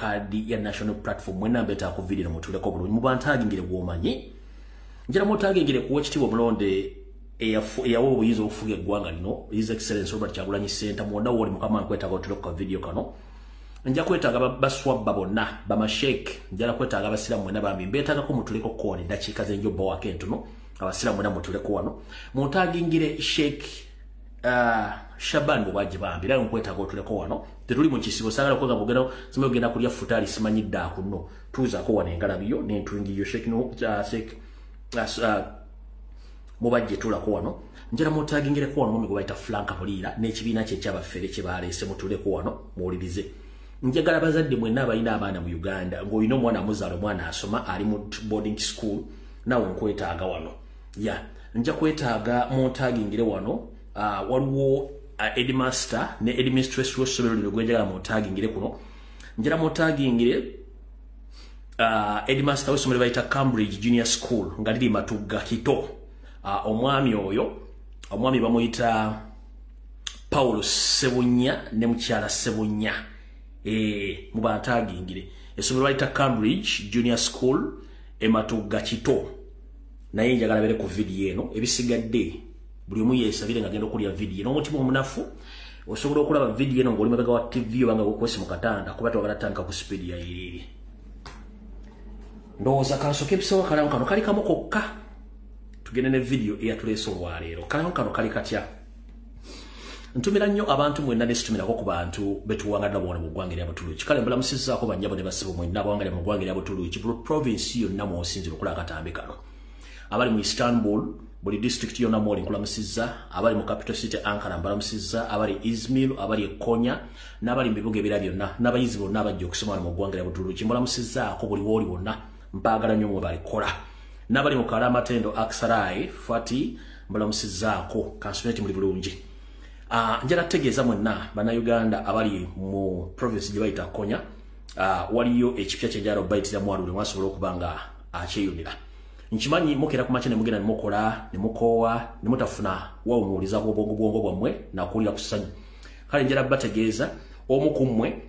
kadi ya national platform mwena mbeta ku video mutuleko bulungi mubantagingire gwomanyi njira mutagingire ku ekitibo mulonde eyawo obuyizo obufuga eggwanga lino His Excellency Robert Kyagulanyi Center mwonda woli mukama nkwetaaga otuleko video kano nja kwetaaga baswabba bonna bamasheke njala kwetaaga abasiramu mwena bambi mbetaaga ko mutuleko kone dakiika zenjoba wake ntono abasiramu mwena mutuleko wano mutagingire Sheikh Shaban bwaje bambi la nkwetaaga otuleko wano tetuli mu kisibo sagala ko gabogera simwe genda kulya futali simanyidda kuno tuza ko wana engalabiyo n'entwingiyo Sheikh no Sheikh mubajje tulako wano njera mutagingire ko wano mu migobaita flanka bulira n'ekibiina kye kyabafere kye balese mutuleko wano muwulirize njagala bazadde mwenna abalina abaana mu Uganda ng'olina omwana muzaalo mwana asoma ali mu boarding school nawe nkwetaaga wano ya nja kwetaaga mutagingire wano waliwo headmaster ne headmistress w'essomero lino gwenjagala mutagingire kuno njera mutagingire headmaster w'essomero bayita Cambridge Junior School nga liri Matugga Kito omwami oyo omwami bamuyita Paulo Sebunya ne mukyala Sebunya mubatagingire essomero bayita Cambridge Junior School Matugga Kito naye njagala bere ku video eno ebisigadde buli omu yeesabire nga agenda okulya video n'omutima omunafu osobola okulaba video eno ng'oli mabega wa TV obanga okwesi mu katanda kuba twagala tandika ku speed ya iriri ndowooza kansoke ebisewa kalamu kano kali kamu kokka tugende ne video eyatuleese olwaleero kalamu kano kali katya ntumira nnyo abantu mwenna ne situmirako ku bantu betuwangadde bwona mu ggwanga lya Butuluki kale mbulamusizzaako bannyabo ne basibo mwenna bawanga mu ggwanga lya Butuluki province yonna mw'osinzira okulaba akatambi kano abali mu Istanbul buli district yonna mw'oli nkulamusizza abali mu capital city Ankara mbalamusizza abali Izmir abali Konya n'abali mu bibuga ebirala byonna n'abayizi bonna abajja okusoma mu ggwanga lya Butuluki mbalamusizzaako buli w'oli bonna mpagala nnyo mwe balikola n'abali mu Kalamatendo Aksaray Fati mbalamusizzaako kansumeti muli bulungi njala tegeeza mwenna bannayuganda abali mu province gye bayita Konya waliyo ekipya kye njala obayitira mwalule mwasobola okuba nga akyeyunira nkimanyi mukera ku makya ne mugenda ne mukola ne mukoowa ne mutafuna wawumuuliza bwongo bwammwe nakuwulira ku ssanyu kale njala bategeeza omu ku mmwe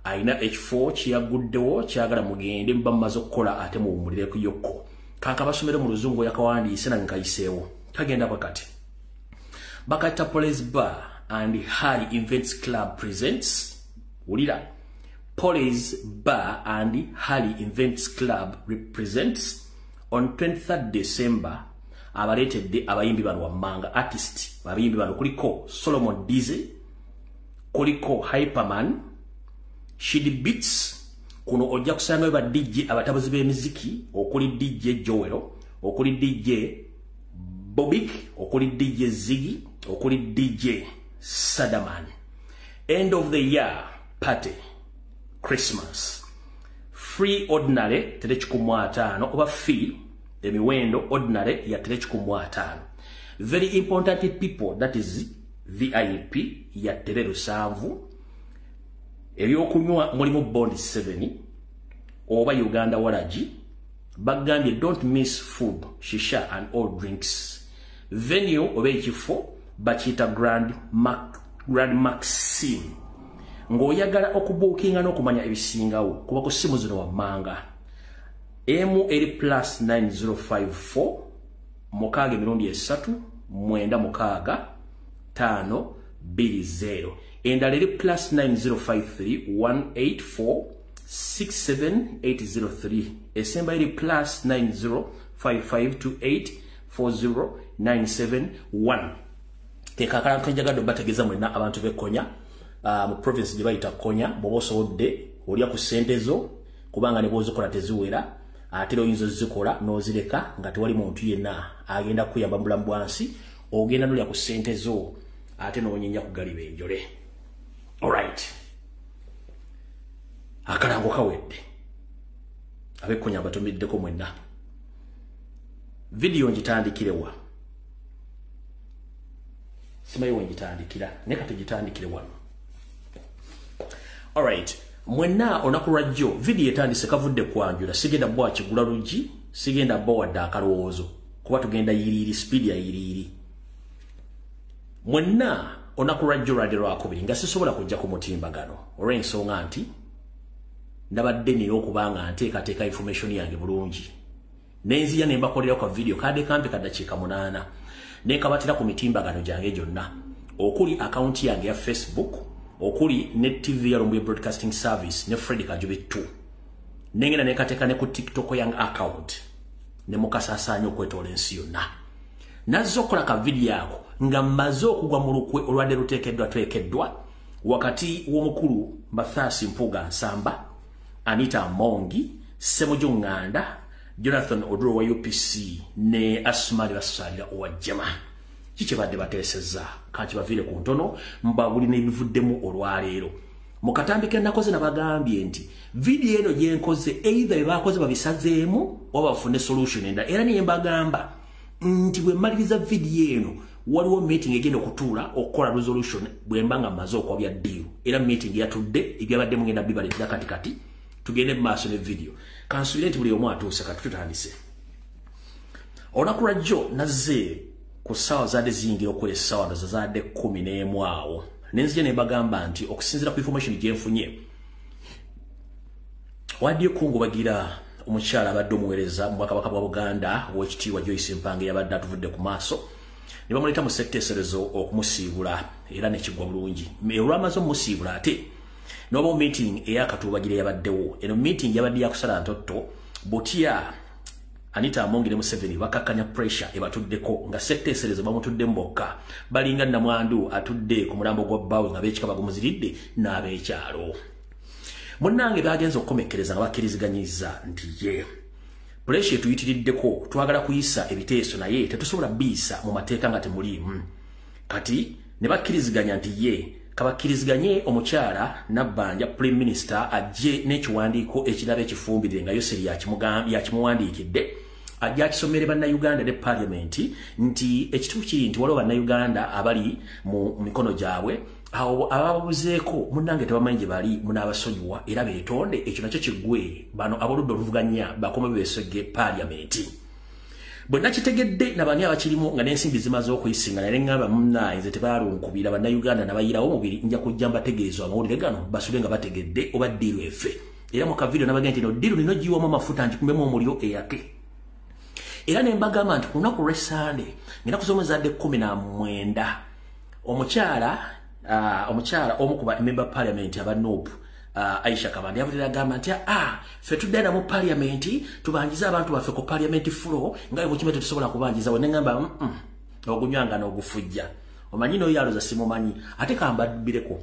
ayina ekifo kyeyaguddewo kyagala mugende muba mumaze okukola ate muwumulireko yokko kanka basomere mu luzungu yakawandiise nange nkayiseewo kagenda bwekati Bakata Police Bar and Harry Events Club presents Ulira Police Bar and Harry Events Club represents on 23rd December abaletedde abayimbi bano wammanga artist abayimbi bano kuliko Solomon Dize kuliko Hyperman Shidi Beats kuno ojja kusanga ba DJ abatabuzi b'emiziki okuli DJ Joel okuli DJ Bobik okuli DJ Ziggy okuli DJ Sadaman end of the year party Christmas free ordinary $350 oba fee emiwendo ordinary ya $350 very important people that is VIP ya $7 ebyokunywa mulimu Bond 7 oba Uganda Waraji bagambye don't miss food shisha and all drinks venue oba ekifo bakiyita Grand Maxime ng'oyagala okubuukinga n'okumanya ebisingawo kuba ku ssimu zino wammanga emu eri plus 9054 mukaaga emirundi 3 9 6 5 20 endala eri plus 9053 184 67803 esemba eri plus 9055284091 tekakala kenjagadde bategeza mwenna abantu b'Ekonya mu province gye bayita Konya bw'oba osobodde olya ku ssente zo kubanga ne bw'ozikola teziwera ate oyinza ozikola n'ozireka nga tewali muntu yenna agenda kuyamba mu bulamu bwansi ogenda n'olya ku ssente zo ate n'onyenya kugaliba enjole alright akalango kawedde ab'Ekonya abatumiddeko mwenna video ngitandikirewa simayi wengitandikira ne kati gitandikire wano alright mwenna olunaku lwajjo video etandise kavudde kwanjula sigenda bwa kigula LUJJI sigenda bwa wadde akalowoozo kuba tugenda yiriiri speed ya yiriiri mwenna olunaku lwajjo lwadde lwakubiri nga sisobola kujja ku mutimbagano olw'ensonga nti ndabadde nina okubanga nteekateeka information yange bulungi nenzija ne mbakolera ku video kade kampe kadakiika 8 ne kabatira ku mitimbagano gyange gyonna okuli account yange ya Facebook okuli ne TV ya Lumbuye Broadcasting Service ne Fred Kajubi 2 nengena ne kateeka ne ku TikTok yang account ne mukasasanya okwetola ensi yonna nazokola ka video yako nga mmaze okugwa mu lukwe olwadde luteekeddwa wakati w'omukulu Bathasi Mpuga Nsamba Anita Mongi Semojo Nganda Jonathan Oduro wa UPC ne Asmali Basalira owajjama kiche badde bateesezza kati bavire ku ntono mbabuli nebivuddemu olwaleero mukatambike nakoze nabagambye nti video eno gye nkoze either bakoze babisazeemu oba bafune solution enda era niye mbagamba nti bwe maliriza video eno waliwo meeting egenda okutuula okukola resolution bwe mbanga maze okwabya deal era meeting yatudde ebyabadde mugenda bibalira kati tugende maaso ne video kansulenti buli omu atuuse kati tutandise olunaku lwajjo nazze ku ssaawa zadde ziyingira okukola essaawa zadde 11 awo nenzija ne bagamba nti okusinziira ku information gye nfunye wadde kungubagira omukyala abadde omuweereza mu Bwakabaka bwa Buganda w'ekitiibwa Joyce Mpange yabadde atuvudde ku maaso ne bamuleta mu sekteeserezo okumusiibula era nekigwa bulungi olwamaze okumusiibula ate n'oba meeting eyakatuubagira yabaddewo eno meeting yabadde yakusala ntotto butya Anita Mongi ne Museveni bakakanya pressure ebatuddeko nga sekteeserezo bamutudde mbokka balinga namwandu atudde ku mulambo gwa bbawe nga beekika bagumuziridde n'abeekyalo munnange bagenza okukomekereza nga bakkiriziganyizza nti ye pressure tuyitiriddeko twagala kuyisa ebiteeso naye tetusobola biisa mu mateeka nga temuliimu kati ne bakkiriziganya nti ye kabakkiriziganye omukyala Nabbanja Prime Minister ajje n'ekiwandiiko ekiraba ekifumbire nga Yoseri yakimuwandiikidde ajja akisomere bannayuganda ne Parliament nti ekituufu kiri nti waliwo bannayuganda abali mu mikono gyabwe awo ababuzeeko munnange tebamanyi gye bali munaabasonyiwa era beetonde ekyo nakyo kiggwe bano aboludde oluvuganya bakome beesogge Parliament bwe nakitegedde nabani abakirimu nga n'ensimbi zimaze okuyisinga naye ngamba munnaye nze tebaalunkubira bannayuganda nabayirawo omubiri nja kujja mbategeeza amawulire gano basule nga bategedde oba ddiiru efe era mu kavidiyo nabagenda nti no ddiiru nino giyiwamu amafuta nkikumbemu omuliro eyake era ne mbagamba nti ku lunaku lw'Essande ngenda kuzomezadde 19 omukyala omu ku ba member parliament aba Nobu Aisha Kamandi yavudde agamba nti ffe tudde mu parliament tubanjiza abantu baffe ku parliament floor nga mu kimete tusobola kubanjiza we ngamba ogunywanga n'ogufujja omanyi no yaloza simumanyi ate kambaddireko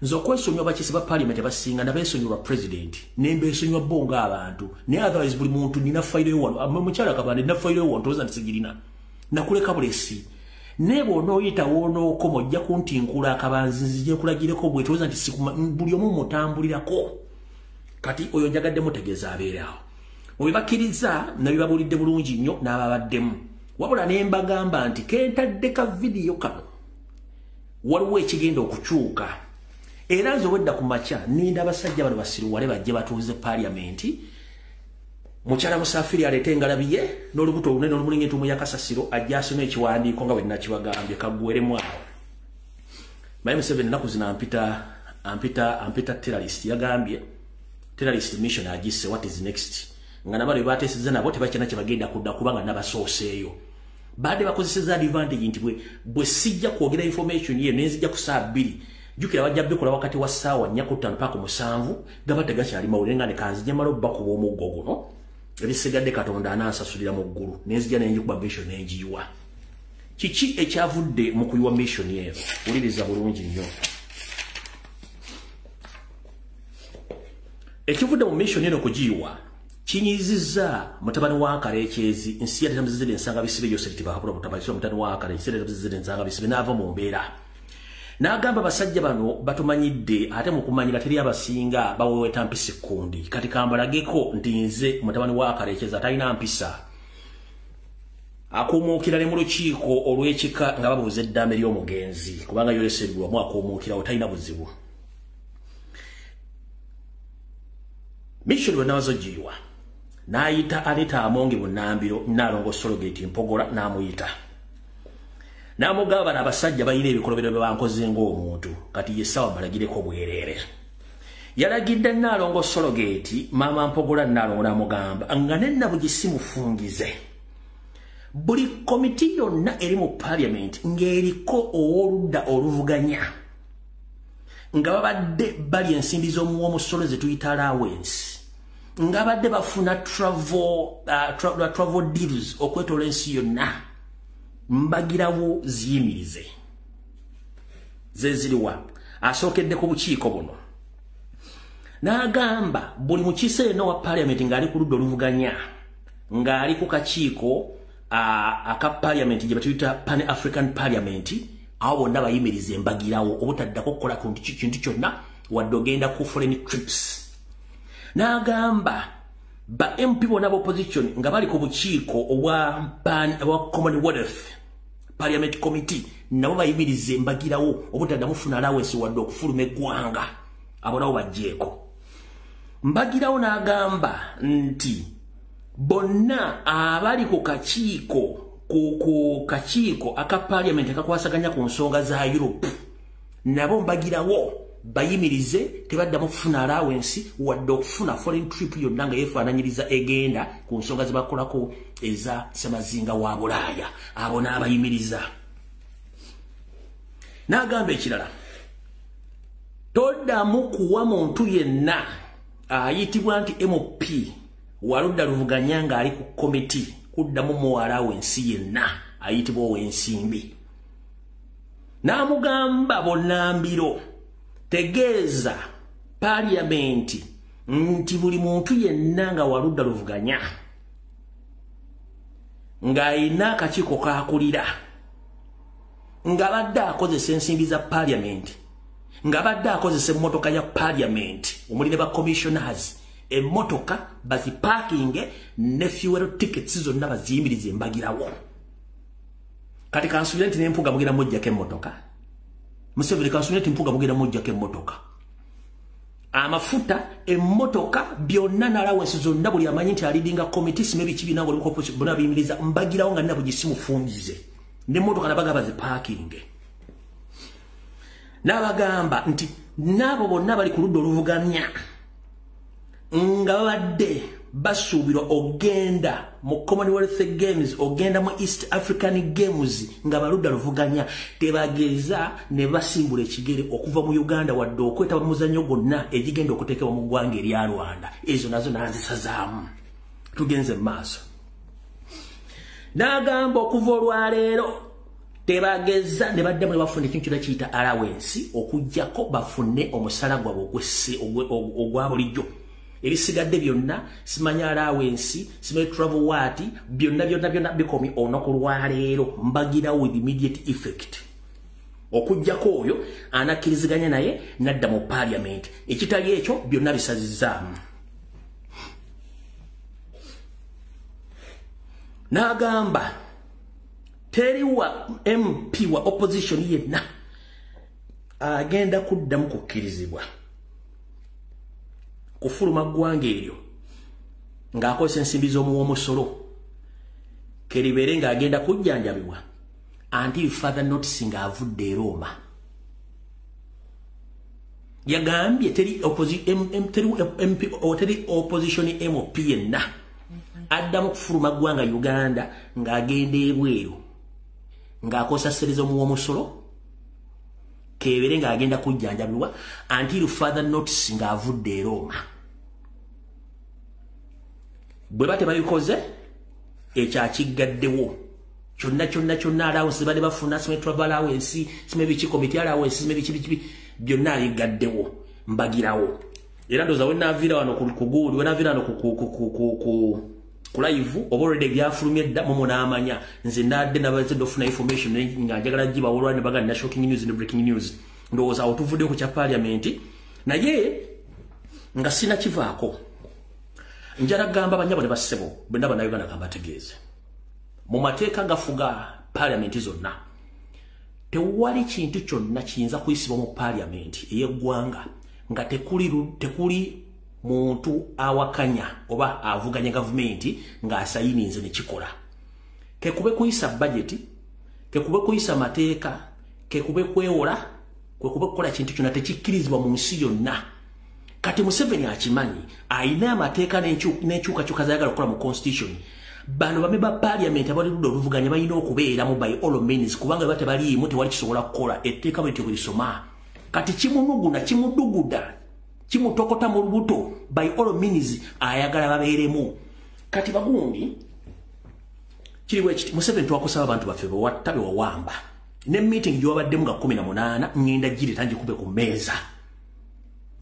nzo kwesonyiwa bakisi ba parliament basinga nabeesonyiwa president nembeesonyiwa bonga abantu ne otherwise buli muntu nina fayiro yo omukyala Kamandi nina fayiro yo ntoza ntisigirina nakuleka bulesi nebo no yita wono ko mojja kuntinkula akabanzi nzije kulagireko bwe toza nti buli omu mutambulirako kati oyo njagadde mutegeeza abeerawo bwe bakiriza nabibabulidde bulungi nnyo n'ababaddemu wabula ne mbagamba nti kentadde ka video kano waliwo ekigenda okukyuka era nze wedda ku makya ninda abasajja bano basiruwale bajje batuuze Parliament mukyala Musafiri aleete engalabiye n'olubuto olunene olumulinga entuumu ya kasasiro ajja asome ekiwandiiko nga bwe nakibagambye kaggweremu awo Mayi Museveni ennaku zino ampita terrorist yagambye terrorist mission agisse what is next nga nabale bateesezza nabo tebakina kye bagenda kudda kubanga nabasooseeyo baade bakozeseza advantage nti bwe sijja kwogera information ye nenzijja ku saa 2 jukira wajja bikola wakati wa ssaawa 4 mpaka 7 gabate gakyali mawulire nga ne kanzije malo bakuba omuggo guno ebisigadde Katonda anansasulira mu ggulu nenzija nenjikuba mission nenjiwa kiki ekyavudde mu kuyiwa mission yeero uliriza bulungi nnyo ekivudde mu mission eno kugiyiwa kinyizizza mutabani wa Karekyezi nsi ya tamzizire ensanga bisibe Yoseri tibakapula mutabani mutabani wa Karekyezi tamzizire ensanga bisibe n'ava mu mbeera n'agamba basajja bano batumanyidde ate mu kumanyira teri abasinga baweweta mpisi kundi kati kambalageko nti nze mutabani wa Karekyezi atalina mpisa akomuukira ne mu lukiiko olw'ekika nga babuuza eddaame ly'omugenzi kubanga Yoseri wamu akomuukira otalina buzibu mission wenawazo jiwa naayita Anita Amongi Bunnambiro Nalongo Sologate Mpogola n'amuyita n'amugamba n'abasajja bayina ebikolobero bye bankoze ng'omuntu kati ye ssaawa balagireko bwereere yalagidde Nnaalongo Sologeti Maama Mpogola Nnaalongo n'amugamba nga nenna bugisimufungize buli komiti yonna eri mu parliament ng'eriko ow'oludda oluvuganya nga babadde bali ensimbi z'omuwomusolo ze tuyita allowance nga badde bafuna travel deals okwetola ensi yonna mbagirawo ziyimirize zeziriwa asookedde ku bukiiko buno n'agamba buli mukiise yenna wa parliament ng'ali ku ludda oluvuganya ng'ali ku kakiiko aka parliament gye batuyita Pan African Parliament awo bonna bayimirize mbagirawo obutaddako kukola kintu kyonna wadde ogenda ku foreign trips n'agamba ba MP bonna opposition nga bali ku bukiiko obwa Commonwealth Parliament Committee nabo bayimirize mbagirawo obutaddamu funa allowance wadde okufuluma eggwanga abo nabo bajjeeko mbagirawo n'agamba nti bonna abali ku kakiiko aka parliament akakwasaganya ku nsonga za Europe nabo mbagirawo bayimirize tebaddamu kufuna allowance wadde okufuna foreign trip yonna nga yeefaananyiriza egenda ku nsonga ze bakolako eza Ssemazinga wa Bulaaya abo n'abayimiriza n'agamba ekirala toddamu kuwa muntu yenna ayitibwa nti MP waludda luvuganya nga ali ku komiti kuddamu mu allowance yenna ayitibwa ow'ensimbi n'amugamba bonnambiro tegeeza parliament nti buli muntu yenna nga waludda luvuganya ng'ayina akakiiko k'akulira nga badde akozesa ensimbi za parliament nga badde akozesa emmotoka ya parliament omuli ne ba commissioners emmotoka baziparkinge ne fuel tickets zonna baziyimirize mbagirawo kati kansubira nti n'empuga mugenda mujjako emmotoka Museveni kansubira nti mpuga mugenda mujjako emmotoka amafuta emmotoka byonna n'allowance zonna buli amanyi nti alidinga committee sime bikibiina nga oliko bonna biyimiriza mbagirawo nga nina bugisimufungize n'emmotoka nabaga baziparkinge n'abagamba nti n'abo bonna bali ku ludda oluvuganya nga babadde basuubirwa ogenda mu Commonwealth Games ogenda mu East African Games nga baludda luvuganya tebageza ne basimbula ekigere okuva mu Uganda wadde okwetaba muzannyo gonna egigenda okuteekebwa mu ggwanga erya Rwanda ezo nazo nazisazaamu tugenze mu maaso n'agamba okuva olwaleero tebageza ne baddemu ne bafuna ekintu kyonna kiyita allowance okuggyako bafune omusala gwabwe ogwa bulijjo ebisigadde byonna simanya allowance simanya travel waati byonna bikomi olunaku lwaleero mbagirawo with immediate effect okuggyako oyo anakkiriziganya naye nadda mu parliament ekitali ekyo byonna bisazizaamu n'agamba teri wa MP wa opposition yenna agenda kuddamu kukkirizibwa kufuluma ggwanga eryo ng'akozesa ensimbi z'omuwomusolo keribeere ng'agenda kujjanjabibwa until further notice ng'avudde e Roma yagambye teri opposition MP yenna addamu kufuluma ggwanga Uganda ng'agenda ebweru ng'akozesa ssente z'omuwomusolo kebere ng'agenda kujjanjabibwa until further notice ng'avudde e Roma bwe bate babikoze ekyakigaddewo kyonna allowance badde bafuna sime travel allowance sime biki committee allowance sime biki byonna bigaddewo mbagirawo era ndoza wenaavira wano ku Google wenaavira wano ku live already byafulumye dda mu n'amanya nze nadde nabaze ndofuna information nga njagala jiba olwane baga na shocking news ne breaking news ndowooza awo tuvudde ku kya parliament naye nga sina kivaako njala gamba banyabo ne basebo benda banayoga nakambategeeze mu mateeka gafuga parliament zonna tewali kintu kyonna kiyinza kuyisibwa mu parliament ey'eggwanga nga tekuli muntu awakanya oba avuganya government nga asayininze ne kikola kekube kuyisa budget kekube kuyisa mateeka kekube kwewola kwekube kukola kintu kyonna tekikkirizibwa mu nsi yonna kati Museveni akimanyi ayina amateeka n'enkyukakyuka z'ayagala okukola mu constitution bano bameba parliament abali ludda oluvuganya balina okubeeramu by all means kubanga baba tebaliimu tewali kisobola kukola etteeka bwe bwelisoma kati kimunuguna kimuduguda kimutokota mu lubuto by all means ayagala babeeremu kati bagundi kiri bwe kiti Museveni twakusaba abantu baffe bewatta bewawamba ne meeting gyobaddemu nga 18 ngenda giri tangikube ku meeza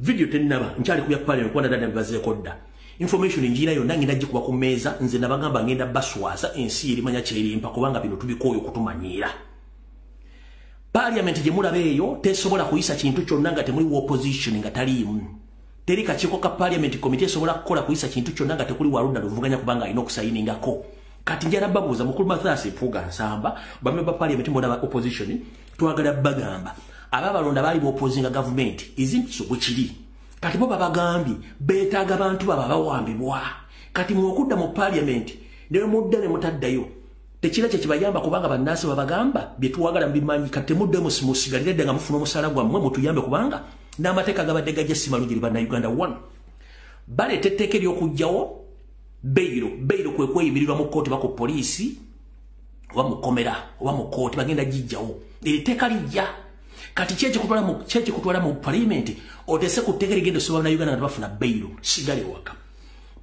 video tennaba nkyali kubya parliament kwanda dada bibazeeko dda information njira yonna ngenda gikuba ku meeza nze nabagamba ngenda baswaza ensi erimanya kyerimpa kubanga bino tubikooyo kutumanyiira parliament gye mulabe eyo tesobola kuyisa kintu kyonna nga temuli opposition nga taliimu teri kakiiko ka parliament committee esobola kukola kuyisa kintu kyonna nga tekuli waludda luvuganya kubanga alina okusayiningako kati njala babuuza mukulu Mathias Mpuuga Nsamba bameba parliament mbona opposition twagala bagamba ababalonda bali opposing government izinso bwekiri kati bo babagambye beetaaga abantu babawambibwa kati mwokudda mu parliament ne mudde ne mutaddayo tekira kye kibayamba kubanga bannansi babagamba bye tuwagala mbimanyi kati mudde musigalire ddanga mufuna omusala gwammwe mutuyambe kubanga n'amateeka gabadde gajja simalugiri banna Uganda 1 baleeta etteeka ery'okugjawo beiro kwe kweyimirirwa mu kkooti bako poliisi oba mukomera oba mu kkooti bagenda gijjawo eriteeka lijja kati kyekikutwala mu parliament otese ku tteeka ligenda osobola na Uganda nga bafuna beiro sigale waka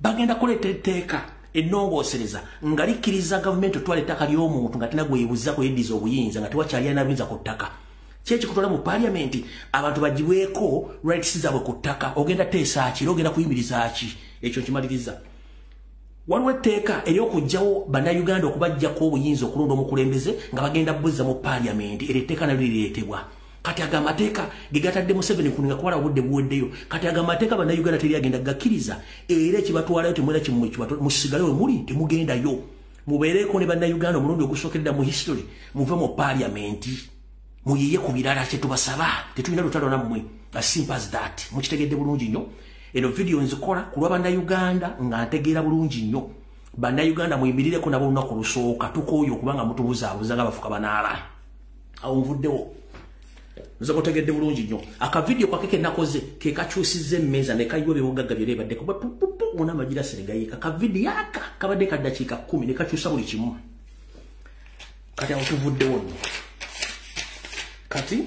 bagenda kuleeta etteeka ennongoosereza nga likkiriza gavumenti otwala ettaka ly'omuntu nga tena gweyebuuzako yeddiza obuyinza nga tewakyali alina buyinza ku ttaka kyekikutwala mu parliament abantu bagibweko rights zaabwe ku ttaka ogenda teesa ki ogenda kuyimiriza ki ekyo kimaliriza waliwo etteeka ery'okugjawo bannayuganda okubajjako obuyinza okulonda omukulembeze nga bagenda buzza mu parliament era etteeka nalyo lireetebwa kati aga amateeka ge gatadde Museveni kuninga kuwala obudde buweddeyo kati aga amateeka bannayuganda teri agenda gakkiriza era ekibatwalayo temwera kimu musigale we muli temugendayo mubeereko ne bannayuganda omulundi ogusookedda mu history muve mu parliament muyiye ku birala kye tubasaba tetulina lutalo nammwe as simple as that mukitegedde bulungi nnyo eno video nzikola kulwa bannayuganda nga ntegeera bulungi nnyo bannayuganda muyimirireko nabo olunaku olusooka tukooyo okubanga mutubuzaabuza nga bafuka banaala awo nvuddewo nze mutegedde bulungi nnyo akavidiyo kwake ke nakoze ke kakyusizza emmeeza ne kayiwa byobugagga byereebaddeko pupupu muna amagira seregayiika kavidiyo aka kabadde ka ddakiika 10 ne kakyusa buli kimu kati awo tuvuddewo nno kati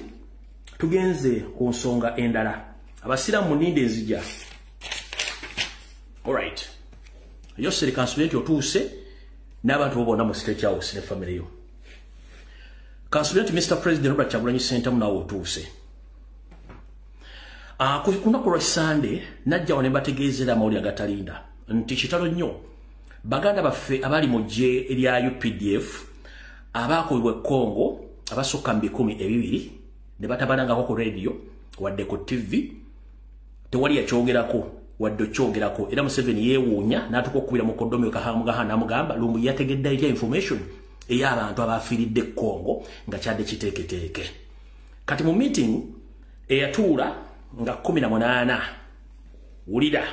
tugenze ku nsonga endala abasiraamu muninde enzija alright Yoseri kansulenti otuuse n'abantu bo bonna mu State House ne family yo kansulenti Mr. President Robert Kyagulanyi Ssentamu nawe otuuse ku lunaku lwa Sunday najjawo ne mbategeezera amawulire agatalinda nti kitalo nnyo baganda baffe abali mu ggye erya UPDF abaakubibwa Congo abasukka mu 12 ne batabanangako ku radio wadde ku TV tewali yakyogerako wadde okyogerako era Museveni yeewuunya n'atuka okubira mu kodomi kahamugaha n'amugamba Lumbuye yategedde erya information ey'abantu abaafiiridde Congo nga kyadde kiteeketeeke kati mu meeting eyatuula nga 18 wulira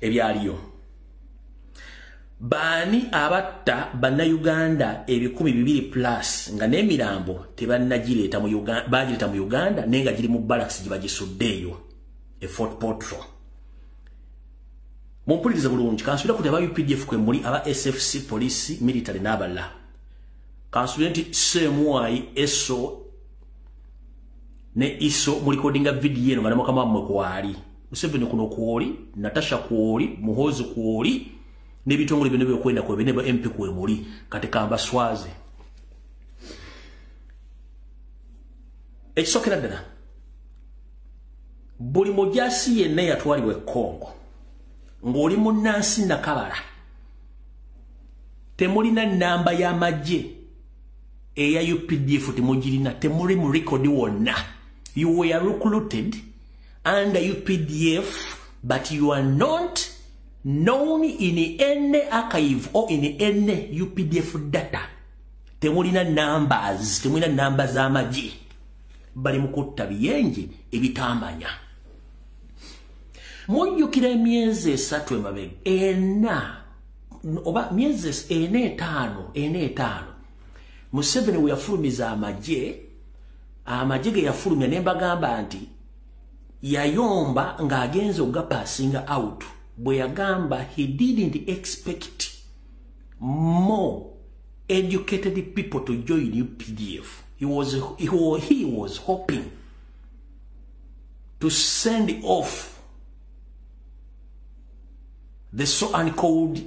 ebyaliyo baani abatta bannayuganda 200+ nga n'emirambo tebannagireeta mu Uganda bagireeta mu Uganda nenga giri mu barracks gye bagisuddeeyo e Fort Portal mumpulirize bulungi kansulira kuti aba UPDF kwe muli aba SFC police military n'abala kansulenti Semwai eso ne iso mu recordinga video eno nga mukama mmwe kwali Museveni kuno kwoli Natasha kwoli Muhozi kwoli n'ebitongole bino byokwenda kwe bene ba MP kwe muli kati kamba swaze ekisokera ddala buli mujasi yenna yatwaliwe Congo ng'oli munnansi nakabala temulina namba y'amagye eya UPDF temugirina temuli mu record wonna you were recruited under UPDF but you are not known in any archive or in any UPDF data temulina numbers temulina namba z'amagye bali mukutta biyenje ebitamanya mujjukira emyezi 3 emabega oba myezi 4-5 Museveni we yafulumiza amagye ge yafulumya ne mbagamba nti yayomba ng'agenze okugapasinga out bwe yagamba he didn't expect more educated people to join UPDF. He was hoping to send off the so-called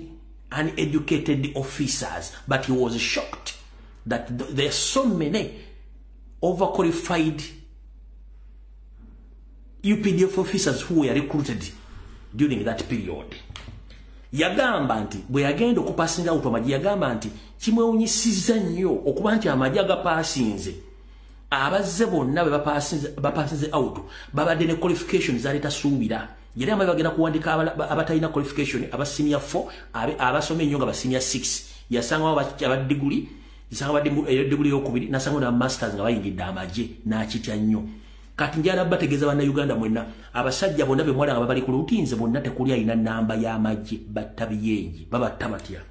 uneducated officers, but he was shocked that there are so many overqualified UPDF officers who were recruited during that period. Yagamba nti bwe yagenda okupasinga out amaji yagamba nti kimwewunyisiza nnyo okuba nti amaji agapasinze abazze bonna be bapasinze out babadde ne qualifications zaleta suubira. Yali amaji bagenda kuwandika abatalina qualification aba senior 4 abasome nnyo nga ba senior 6 yasangawo aba degree yasanga degree yokubiri nasanga na masters nga bayingidde amaji n'akitya nnyo. Kati njala bategeza bana Uganda mwenna abasajja bonna be mwala abali ku lutinze bonna tekuli alina namba y'amagye battabiyenji babattabatya.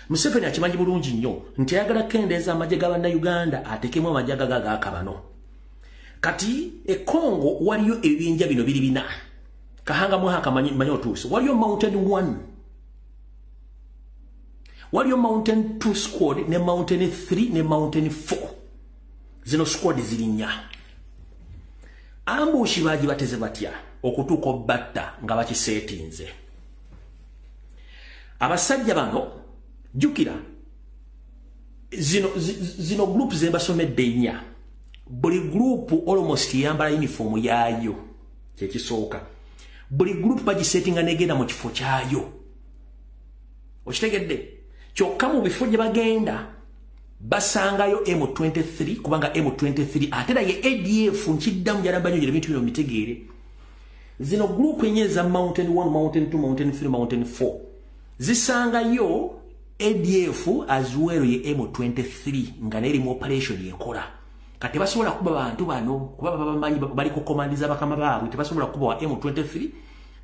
Museveni akimanyi bulungi nnyo nti ayagala kendeeza amagye g'abana Uganda atekemu amagye agaga bano. Kati Congo waliyo ebinja bino biri bina kahanga muhaka manyi otuuso waliyo Mountain 1 waliyo Mountain 2 squad ne Mountain 3 ne Mountain 4 zino squad zilinya. Ambushi baji bateze batya okutuuka batta nga bakisetinze. Abasajja bano jukira zino group zembasomedde nnya. Buli group almost yambala uniform yaayo kyekisooka. Buli group bagisetinga negenda mu kifo kyayo. Okitegedde kyokka mu bifo gye bagenda basangayo M23 kubanga M23 atera ye ADF nkiddamu yarabanyo gye bintu bino mitegeere. Zino group enyeza Mountain 1 Mountain 2 Mountain 3 Mountain 4 zisangayo ADF as well ye M23 nga neri mu operation yekola. Kati basobola kuba bantu bano kuba bamanyi bali ku komandiza bakama baabwe tebasobola kuba wa M23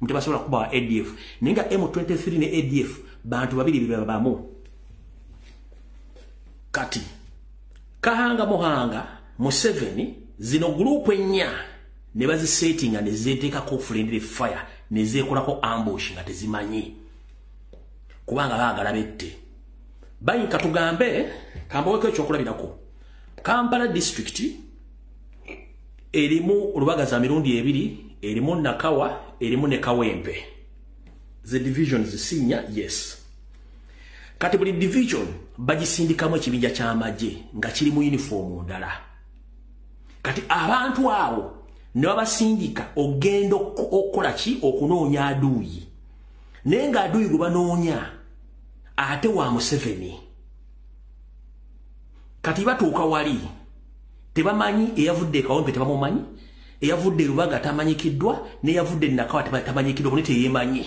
mtebasobola kuba wa ADF ninga M23 ne ADF bantu babiri bibabamu. Kati kahanga muhanga Museveni zino group ennya ne bazi setting and zeteeka ko friendly fire ne zekolako ambush nga tezimanyi kubanga baagala bette. Bayi katugambe kambaweko ekyokulabirako Kampala district erimu Lubagaza mirundi ebiri erimu NAKACWA erimu ne Kawempe. The divisions sinya yes. Kati buli division bagisindikamu ekibinja ky'amagye nga kiri mu uniform ndala. Kati abantu abo ne babasindika ogenda okola ki okunoonya aduuyi. Naye nga aduuyi gwe banoonya ate wa Museveni. Kati batuuka wali tebamanyi eyavudde Kawempe tebamumanyi eyavudde Lubaga tamanyikiddwa n'eyavudde NAKACWA tamanyikiddwa bone teyemanyi.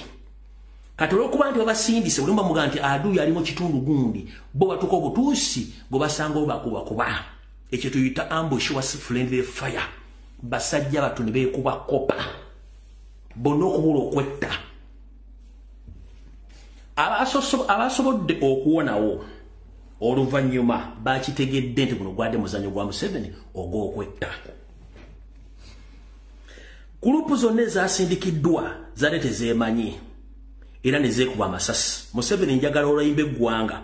Kati olwokuba nti babasindise olimba muga nti aduuyi ali mu kitundu gundi bo batuuka obutuusi bwe basanga obakuba ekyo tuyita ambush was friendly fire. Basajja batu ne beekuba kopa bonna okubula okwetta. Abasobodde okuwonawo oluvannyuma bakitegedde nti guno gwadde muzanyo gwa Museveni ogw'okwetta. Gulupu zonna ezasindikiddwa zaali tezeemanyi era nezeekuba amasasi. Museveni njagala olwayimba eggwanga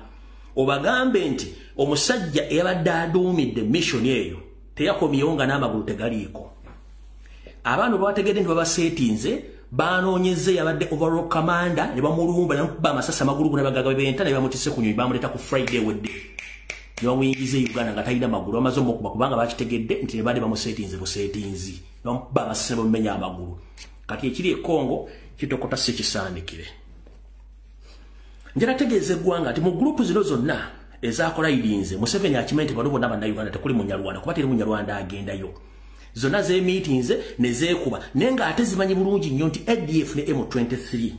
obagambe nti omusajja eyabadde aduumidde mission eyo teyakomyewo nga n'amagulu tegaliiko. Abaana babategedde nti babaseetinze banoonyeze yabadde overall commander ne bamulumba ne bamukuba amasasi amagulu gonna bagaga benta ne bamutisse ku nyonyi bamuleeta ku Friday wedde ne bamuyingiza Uganda nga talina magulu bamaze omukuba kubanga bakitegedde nti ne badde bamuseetinze buseetinzi ne bamukuba amasasi ne bamumenya amagulu. Kati ekiri e Congo kitokota si kisaanikire. Njala tegeeze eggwanga ati mu group zino zonna ezaakola idinze Museveni akimanyi nti bano bonna bannayuganda tekuli munyarwanda kuba teri munyarwanda agendayo. Zonna ze meetings ne zeekuba naye nga ate zimanyi bulungi nnyo nti ADF ne M23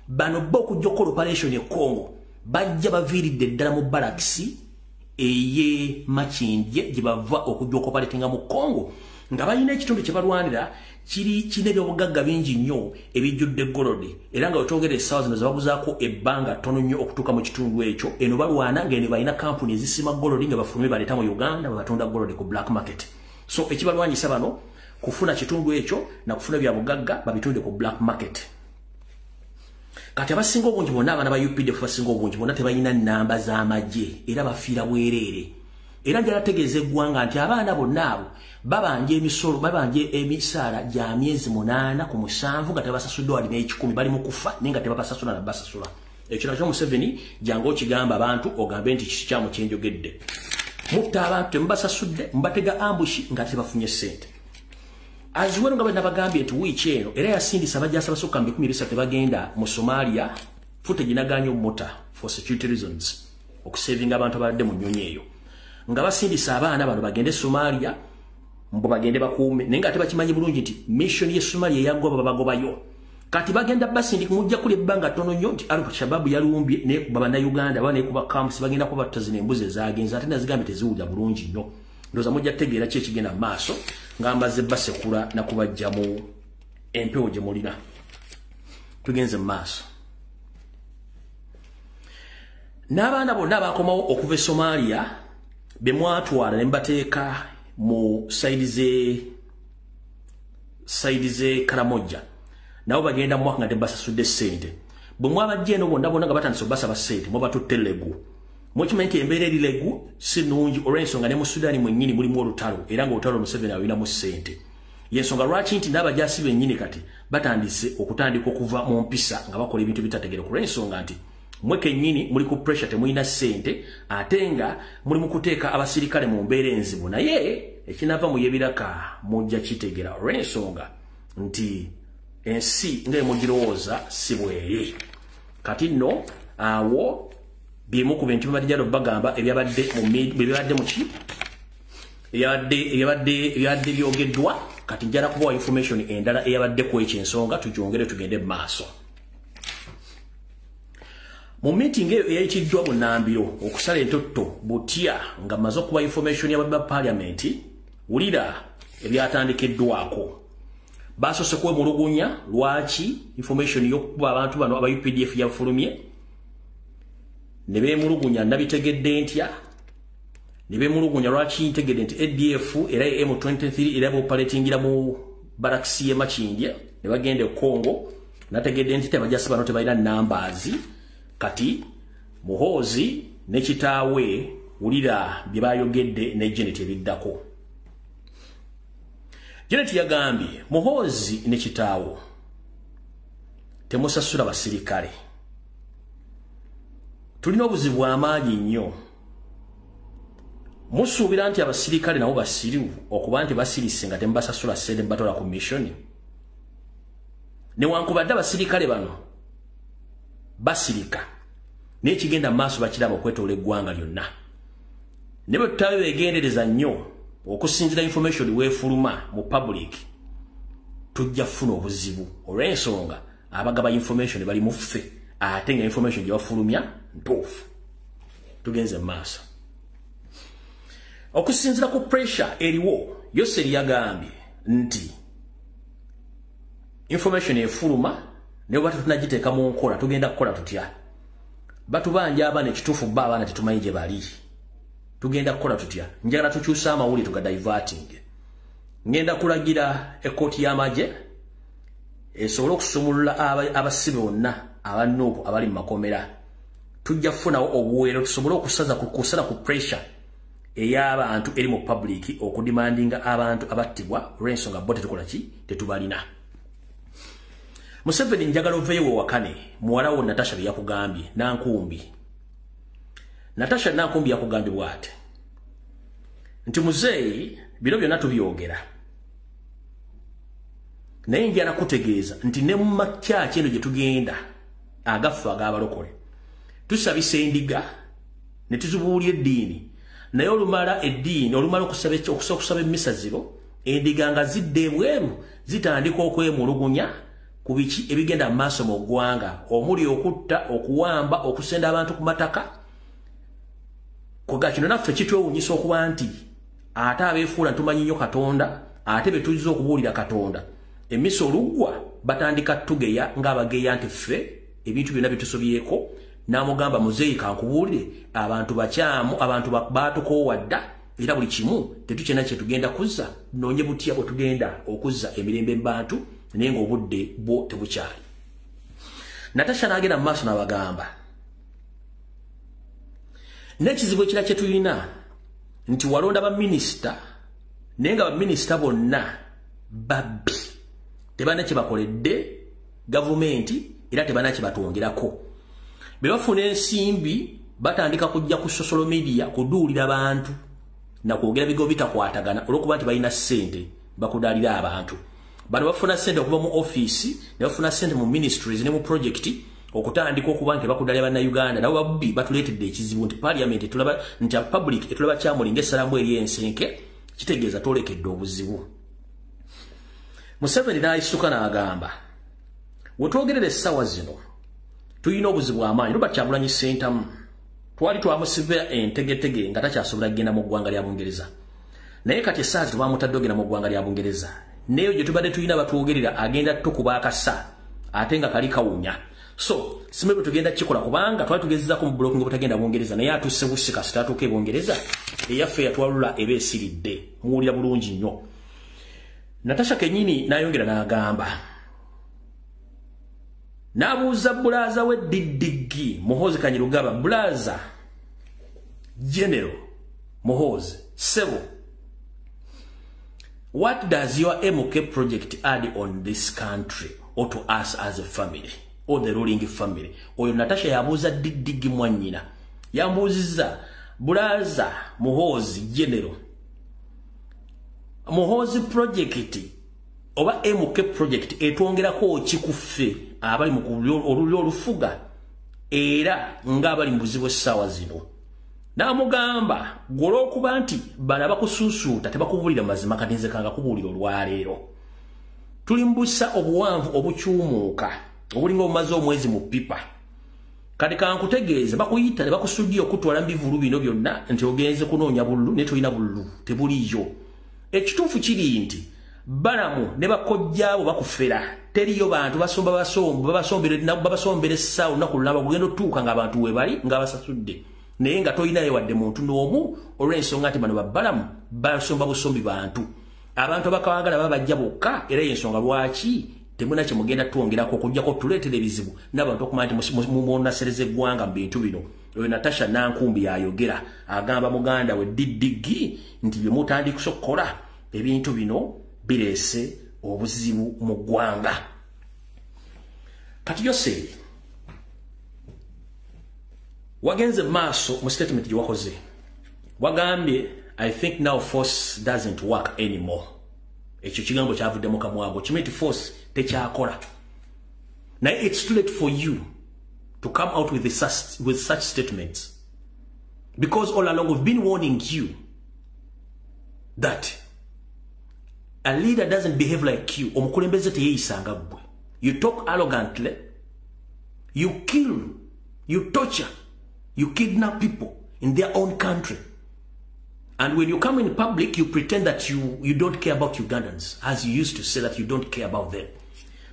bano bo okujja okukola operation e Congo bajja baviiridde ddala mu balakisi eye Makindye gye bava okujja okopaletinga mu Congo nga balina ekitundu kye balwanira kine ebyobugagga bingi nnyo ebijjudde golodi era nga wetwogera essaawa zino zebaguzaako ebbanga ttono nnyo okutuuka mu kitundu ekyo. Eno balwana ng'eno balina kampuni ezisima golodi nga bafulume baleeta mu Uganda babatunda golodi ku black market. So ekibalwanyisa bano kufuna kitundu ekyo na kufuna bya bugagga babitunde ku black market. Kati abasinga obungi bonna abaana ba UPDF basinga obungi bonna tebalina nnamba z'amagye era bafiira bwereere. Era njala tegeeza eggwanga nti abaana bonna abo babanja emisolo babanja emisaala gya myezi 8 ku 7 nga tebasasuddwa wali n'ekikumi bali mu kufa naye nga tebabasasula na basasula. Ekyo nakyo Museveni jangu okigamba abantu ogambe nti kiki kyamu kyenjogedde. Mutta abantu temubasasudde mbatega ambushi nga tebafunye ssente. Aziwero nga bwe nabagambye nti wiiki eno era yasindisa abajjasi abasukka 200 tebagenda mu Somalia footage inaganya omutta for security reasons okusavinga abantu abadde mu nnyonyi eyo. Nga basindisa abaana bano bagende Somalia mbo bagende bakuume naye nga tebakimanyi bulungi nti mission ye Somalia yagoba babagobayo. Kati bagenda basindi kumujja kuli ebbanga tono nnyo nti Al-Shabaab yalumbye ne baba na Uganda bane kuba camps bagenda kuba tazine embuzi ezagenza ate nazigambe teziwulya bulungi nnyo. Ndoza mujja tegeera ki ekigenda maaso ngamba ze basekula na kubajja mu empewo gye mulina. Tugenze maaso. N'abaana bonna bakomawo okuva e Somalia bemwatwala ne mbateeka mu side ze Karamoja. Nabo bagenda mwaka nga tebasasudde ssente. Bwe mwabajja eno bonna nga batandise obasaba ssente muba tutte legu. Mukimenti embeera eri legu si nnungi olw'ensonga ne mu Sudani mwennyini mulimu olutalo era ng'olutalo Museveni alinamu ssente. Yensonga lwaki nti n'abajasi bennyini kati batandise okutandika okuva mu mpisa nga bakola ebintu bitategere ku lw'ensonga nti mwe kennyini muli ku pressure temulina ssente ate nga muli mu kuteeka abasirikale mu mbeera enzibu naye ekinava mu yebiraka mujja kitegera olw'ensonga nti ensi nga emugirowooza si bweri. Kati nno awo bimu ku bintu bibadde bagamba ebyabadde byogeddwa kati njala kubawa information endala eyabadde ku ekyensonga tujongere tugende mu maaso. Mu meeting eyo eyayitiddwa Bunambiro okusala entotto butya nga maze okuba information y'ababba parliament wulira ebyatandikiddwako. Basose kuwe mulugunya lwaki information y'okuba abantu bano aba UPDF yafulumye ne beemulugunya nabitegedde ntya ne beemulugunya lwaki ntegedde nti ADF era M23 era operatingira mu baraksi ye Makindye ne bagende Kongo nategedde nti tebajjasi bano tebalina numbers. Kati Muhoozi ne kitaawe wulira bye bayogedde ne Janet ebiddako. Janet yagambye Muhoozi ne kitaawo temusasula basirikale. Tulina obuzibu amaanyi nnyo. Musuubira nti abasirikale nabo basirivu okuba nti basirise nga tembasasula ssente batola ku mission. Newankubadde abasirikale bano basirika n'ekigenda maaso bakiraba okwetoola eggwanga lyonna. Ne bwe tutabe beegendereza nnyo okusinzira information weefuluma mu public tujja kufuna obuzibu olw'ensonga abagaba information bali mu ffe ate nga information gye bafulumya ntuufu. Tugenze maaso. Okusinzira ku pressure eriwo Yoseri yagambye nti information efuluma ne bwatu tunagiteeka mu nkola tugenda kukola tutya. Batubanja abaana ekituufu bba abaana tetumanyi gye bali. Tugenda kukola tutya. Njagala tukyusa amawulire tuga diverting. Ngenda kulagira ekkooti y'amagye esobole okusumulula abasibe bonna abannuupu abali mu makomera. Tujja kufunawo obuweero tusobole okusala ku pressure ey'abantu eri mu public okudimandinga abantu abattibwa olw'ensonga bo tetukola ki tetubalina. Museveni njagala oveeyo wakane muwala wo Natasha yakugambye Nankumbi. Natasha Nankumbi yakugambye bw'ate nti muzeeyi bino byonna tubyogera naye njala kutegeeza nti ne mu makyaki eno gye tugenda agafu ag'abalokole tusabisa endiga ne tuzibuulya eddiini naye olumala eddiini olumala okusaba emmisa ziro endiga nga zidde ebweru zitandika okwemulugunya ku biki ebigenda mu maaso mu ggwanga omuli okutta okuwamba okusenda abantu ku mataka. Koga kino naffe kitwewuunyisa okuba nti ate abeefuula tumanyi nnyo Katonda ate be tuzza okubuulira Katonda emmisa oluggwa batandika tugeya ng'abageya nti ffe ebintu byonna bitusobyeko n'amugamba muzeeyi kankubuulire abantu bakyamu abantu baatukowadda era buli kimu tetukyena kye tugenda kuzza noonye butya bwe tugenda okuzza emirembe bantu naye ng'obudde bwo tebukyali. Natasha n'agenda mu maaso n'abagamba n'ekizibu ekira kye tulina nti walonda baminisita naye nga baminisita bonna babbi tebana kye bakoledde gavumenti era tebana kye batwongerako. Be bafuna ensimbi batandika kujja ku social media kuduulira abantu na kwogera bigo bitakwatagana olw'okuba nti balina ssente bakudaalira abantu. Bano bafuna ssente okuva mu office ne bafuna ssente mu ministries ne mu project okutandika okuba nti bakudaalira bannayuganda nabo babbi batuleetedde ekizibu nti parliament etulaba nti public etulaba kyamulinga essalamu eri ensenke kitegeeza twolekedde obuzibu. Museveni n'ayisuka n'agamba wetwogerera essaawa zino tulina obuzibu amaanyi Robert Kyagulanyi Ssentamu twali twamusiba entegetege nga takyasobola kugenda mu ggwanga lya Bungereza naye kati essaawa tebamutadde ogenda mu ggwanga lya Bungereza neyo gye tubadde tulina batwogerera agenda tukuba akasa ate nga kali kawunya. So simebe tugenda kikola kubanga twali tugezezako mu blocking butagenda Bungereza naye atuse busika sitatuuka e Bungereza eyaffe yatwalula eba esiridde muwulira bulungi nnyo. Natasha kenyini n'ayongera n'agamba n'abuuza bulaza we Didigi Muhoozi Kanyirugaba bulaza General Muhoozi Sebo, what does your MK project add on this country or to us as a family or the ruling family? Oyo Natasha yabuuza Didigi Mwanyina yambuuziza bulaza Muhoozi General Muhoozi project oba MK project etwongerako kikuffe abali mu olulyo olufuga era ng'abali mu buzibu essaawa zino. N'amugamba gwola okuba nti bana bakusuusuuta tebakubulira mazima kati nze kanga kubuulira olwaleero. Tuli mu busa obuwanvu obukyumuuka obulinga obumaze omwezi mu pipa. Kati kankutegeeze bakuyita ne bakusuddiya okutwala mu bivulu bino byonna nti ogenze kunoonya bululu ne tolina bululu tebuliyo. Ekituufu kiri nti balamu ne bakojjaabo bakufera teriyo bantu babasombera essaawa olunaku lulamba kugenda otuuka ng'abantu we bali ng'abasasudde naye nga tolinayo wadde muntu n'omu olw'ensonga nti bano babbalamu basomba busombi bantu abantu abakawagala baba bajja bokka era y'ensonga lwaki temuna kye mugenda twongerako okujjako tuleetera ebizibu n'abantu okumanya nti mwonasereza eggwanga mu bintu bino. Oyo Natasha Nankumbi yayogera agamba muganda we Didigi nti bye mutandika okukola ebintu bino bireese obuzibu mu ggwanga. Kati Yoseri wagenze maaso mu statement gye wakoze wagambye I think now force doesn't work anymore. Ekyo kigambo kyavudde mu kamwago kimeti force tekyakola. Naye it's too late for you to come out with such statements because all along we've been warning you that a leader doesn't behave like you. Omukulembeze teyeyisanga ggwe. You talk arrogantly, you kill, you torture, you kidnap people in their own country. And when you come in public, you pretend that you don't care about Ugandans, as you used to say that you don't care about them.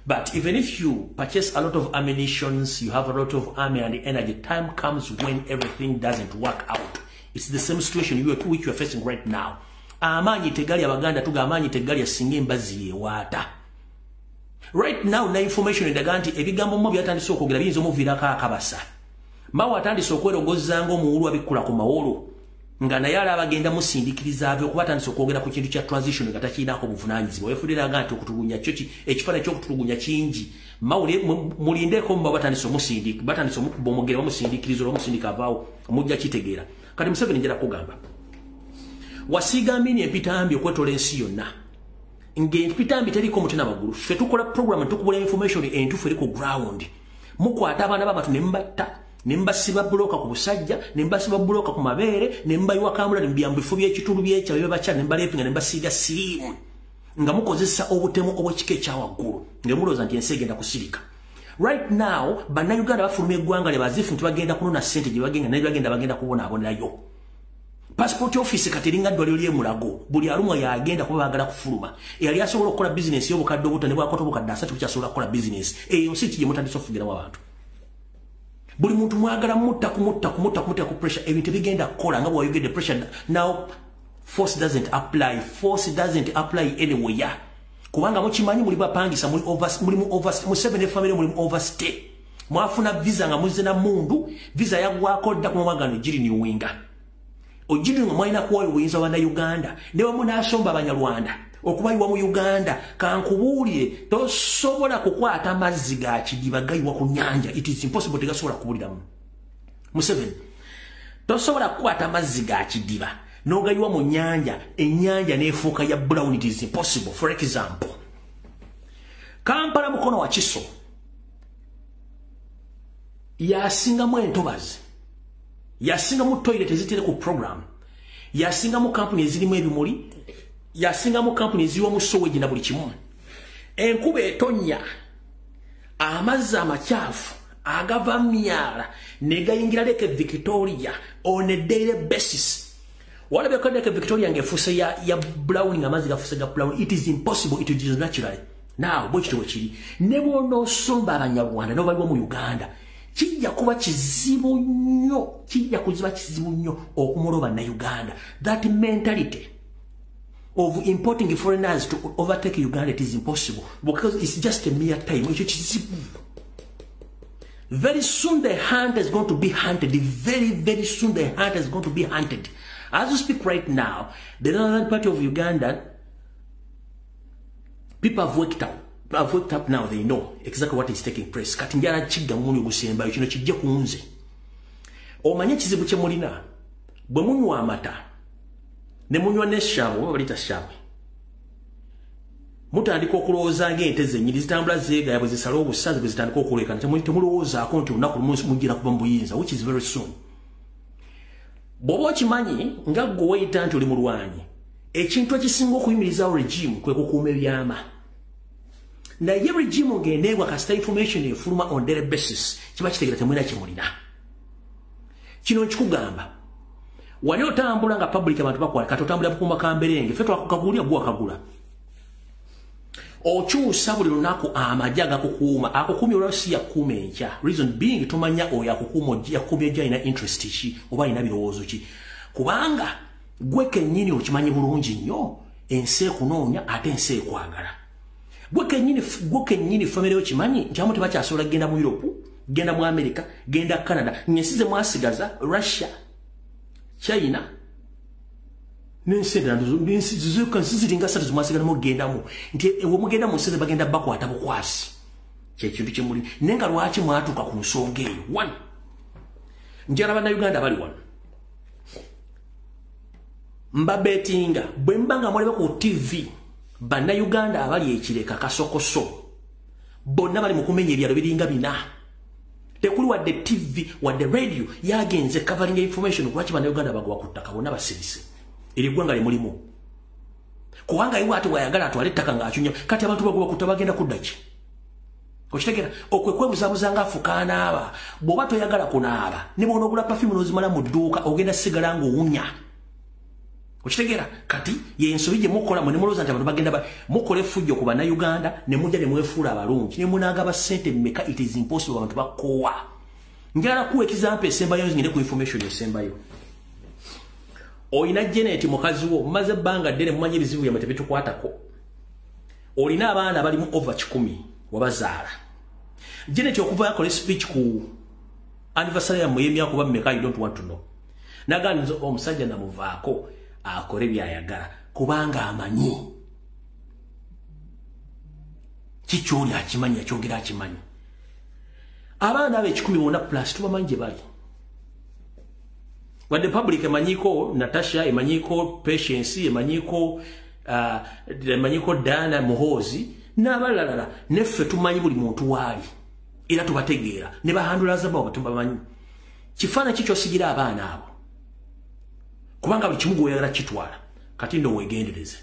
But even if you purchase a lot of ammunitions, you have a lot of army and energy, time comes when everything doesn't work out. It's the same situation which you are facing right now. Amaanyi tegali abaganda tuga amaanyi tegali asinga embazi yewaata. Right now na information endaga nti ebigambo mu byatandise okwogera biyinza omuviirako akabasa. Mawe atandise okwerogozanga omuwulu abikula ku mawolo nga naye abagenda musindikiriza ave okuba atandise okwogera ku kintu kya transition nga takiinaako buvunaanyizibwa. Weefuuliraga nti okutulugunya kyo ekifaananyi ky'okutulugunya kingi. Mawule mulindeeko mu batandise omusindika batandise omukuba omugere bamusindikiriza olw'omusindika avaawo mujja kitegeera. Kati Museveni njala kugamba wasiiga mbini empitambi okwetola ensi yonna ng'empitambi teriko muti n'amagulu. Ffe tukola program tukubula information entuufu eri ku ground. Mukwata abaana b'abantu ne mbatta ne mbasiba buloka ku busajja ne mbasiba buloka ku mabeere ne mbayiwa kamula ne mbyambu bifo by'ekitundu by'ekya bye bacha ne mbaleepinga ne mbasiiga siriimu nga mukozesa obutemu obw'ekika ekya waggulu ng'emulowooza nti ensi egenda kusirika. Right now bannayuganda bafuluma eggwanga lye bazifu nti bagenda kunona ssente gye bagenda naye bagenda kubonaabonerayo. Passport office kateringa ddwaliro ly'emulago buli alumwa yagenda kuba baagala kufuluma. Eyali asobola okukola bizinesi y'obukadde obuto ne bwakota obukadde 3 bukyasobola kukola bizinesi eyo si kye mutandise okufugiramu abantu. Buli muntu mwagala mutta ku pressure ebintu bigenda kukola nga bw'oyogedde pressure now force doesn't apply. Force doesn't apply anywhere. Kubanga muchimanyi muli bapangisa muli mu 7 family muli overstay. Mwafuna visa nga muze na mundu, visa yagwako dda ku mwagano giri ni winga. Ojiri nga mwalina kuwa oyinza wana Uganda. Ne wamu n'asomba Abanyarwanda. Okubayiwa mu Uganda kankubuulire tosobola kukwata amazzi ga kidiba gayiwa ku nyanja. It is impossible tegasobola kubuliramu. Museveni tosobola kukwata amazzi ga kidiba n'ogayiwa mu nyanja, ennyanja n'efuuka ya brown. It is impossible. For example, Kampala mukono wa Kiso yasingamu entobazi, yasingamu toilet ezitire ku program, yasingamu kampuni ezirimu ebimuli, yasingamu kampuni eziriwa mu sewage na buli kimu. Enkuba etonya, amazzi amakyafu agava myala negayingira Lake Victoria on a daily basis. Wala beko Lake Victoria ngefuuse ya brown nga amazzi gafuuse ga brown. It is impossible. It is natural. Now bwekito bwekiri ne bw'onoosomba Abanyarwanda n'obaliwo mu Uganda kijja kuba kizibu nnyo, kijja kuziba kizibu nnyo okumuloba na Uganda. That mentality of importing foreigners to overtake Uganda, it is impossible because it's just a mere time. Very soon the hunt is going to be hunted. Very soon the hunt is going to be hunted. As we speak right now, the northern part of Uganda, people have waked up. I've waked up now, they know exactly what is taking place. Katinjara chiga muni gusemba yino kijje kunze. Omanye kizibu kye mulina. Bwe munywa amata ne munywa n'eshabu balita shabu. Mutandika okulowooza ng'ente zennyini zitambula zeegaya bwe zisala obusazi bwe zitandika okulekana temulowoozaako nti olunaku lumu mujjira kuba mu buyinza, which is very soon. Bw'oba okimanyi nga ggwe weyita nti oli mulwanyi, ekintu ekisinga okuyimirizaawo regime kwe kukuuma ebyama. Naye regime ng'eneebwa kasita information efuluma on daily basis kiba kitegeera temulina kye mulina. Kino nkikugamba. Wali otambula nga public abantu bakwala kati otambulira bukumba kamberenge ffe twakukagulira gwe wakagula. Okyusa buli lunaku amajja agakukuuma akukuumya olwalo si yakukuuma enkya. Reason being tomanya oyo akukuuma yakukuumya ejja alina interest ki oba alina birowoozo ki. Kubanga gwe kennyini okimanyi bulungi nnyo ensi ekunoonya ate ensi ekwagala. Gwe kennyini famire okimanyi nti abamu tebakyasobola kgenda mu Europe, genda mu America, genda Canada. Nyensi ze mwasigaza Russia, China, n'ensi ziringa 3 zimwasigalamu gendamu. Nti ewe mugenda mu nsi ze bagenda bakwata bukwasi. Kyekintu kye muli. Naye nga lwaki mwatuuka ku nsonga eyo? 1. Njala bannayuganda bali wano. Mbabetinga bwe mbanga mwaliba ku TV bannayuganda abali ekireka kasokoso bonna bali mu kumenya ebyalo biringa bina. Tekuli wadde TV wadde radio yagenze covering information lwaki bannayuganda bagwa ku ttaka bonna basirise. Eri ggwanga limulimu. Kubanga iwe ate wayagala atwale ettaka ng'akyunya kati abantu bagoba ku ttaka bagenda kudda ki? Okitegeera okwe kwebuzabuza ng'afukaana aba bw'oba toyagala kunaaba ne bw'onoogula perfume n'ozimala mu dduuka ogenda sigala ng'owunya. Okitegeera kati y'ensobi gye mukola mwe ne mulowooza nti abantu bagenda mukola effujjo ku bannayuganda ne mujja ne mwefuula abalungi ne munaagaba ssente mmeka. It is impossible abantu bakoowa. Njagala kuwa ekizampa esembayo ngende ku information esembayo. Olina Janet mukazi wo maze ebbanga ddene mumanyi ebizibu byamwe tebitukwatako. Olina abaana bali mu over 10 wabazaala. Janet okuva yakola speech ku anniversary ya mwemya kuba mmeka you don't want to know. Naganza omusajja namuvaako akole byayagala kubanga amanyi. Kikyoli akimanyi akyogera akimanyi. Abaana abe 10 bonna plus tubamanyi gye bali. Wadde public emanyiko Natasha, emanyiko Patience, emanyiko Dana Muhozi n'abalala neffe tumanyi buli muntu waali era tubategeera ne bahandula zabo tubamanyi. Kifaana kikyo sigira abaana abo kubanga buli kimu goyagala kitwala kati ndo wegendereze.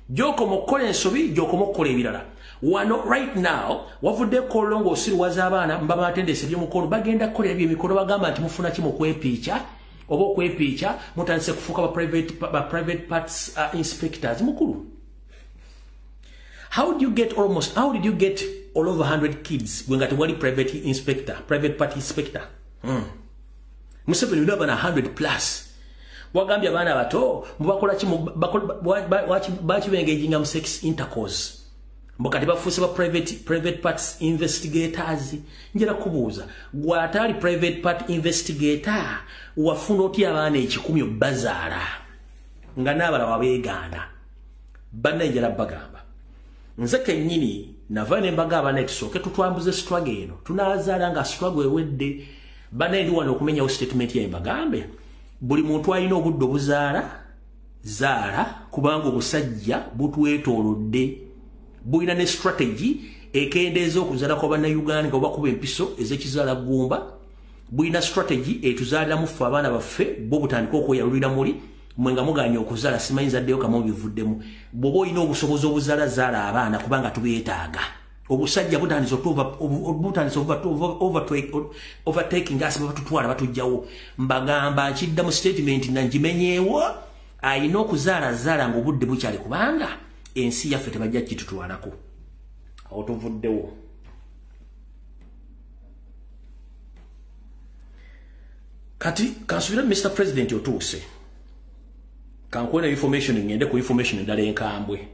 Joko mokola ensobi joko mokola ebirala. Wano right now wavudde kolongo osirwaza abaana mbaba atendese by'omukolo bagenda kukolera by'emikolo bagamba nti mufuna kimu kwepiica oba okwepiica mutandise kufuuka ba private parts inspectors mukulu. How did you get all over 100 kids when got one private party inspector? Museveni ulaba na 100 plus. Wagambye abaana bato mubakola ki engaging in sex intercourse. Mbokati bafuuse ba private parts investigators. Njera kubuuza gwatali private part investigator wafuna otya abaana ekikumi bazaala nga n'abala wabeegaana banna njera bagamba nze kennyini nava ne mbagamba abaana tusooke tutwambuze struggle eno tunaazaala nga struggle ewedde banna ndi wano okumenyawo statement yaye mbagambe buli muntu alina obudde obuzaala zaala kubanga obusajja butwetoolodde bulina ne strategy ekendeeza okuzaala kwa bannayuganda nga obakuba empiso ez'ekizaala gumba bulina strategy etuzaaliramu ffe abaana baffe bo butandika okweyalulira muli mwe nga muganya okuzaala simanyi nzaddeyo kamu bivuddemu bw'oba olina obusobozi obuzaala zaala abaana kubanga tubeetaaga obusajja butandisa overtaking us batutwala batujjawo mbagamba nkidda mu statement nangimenyeewo ayina okuzaala zaala ng'obudde bukyali kubanga ensi yaffe tebajja kitutwalako awo tuvuddewo kati kansubira Mr. President otuuse kankwena information ngende ku information endala enkambwe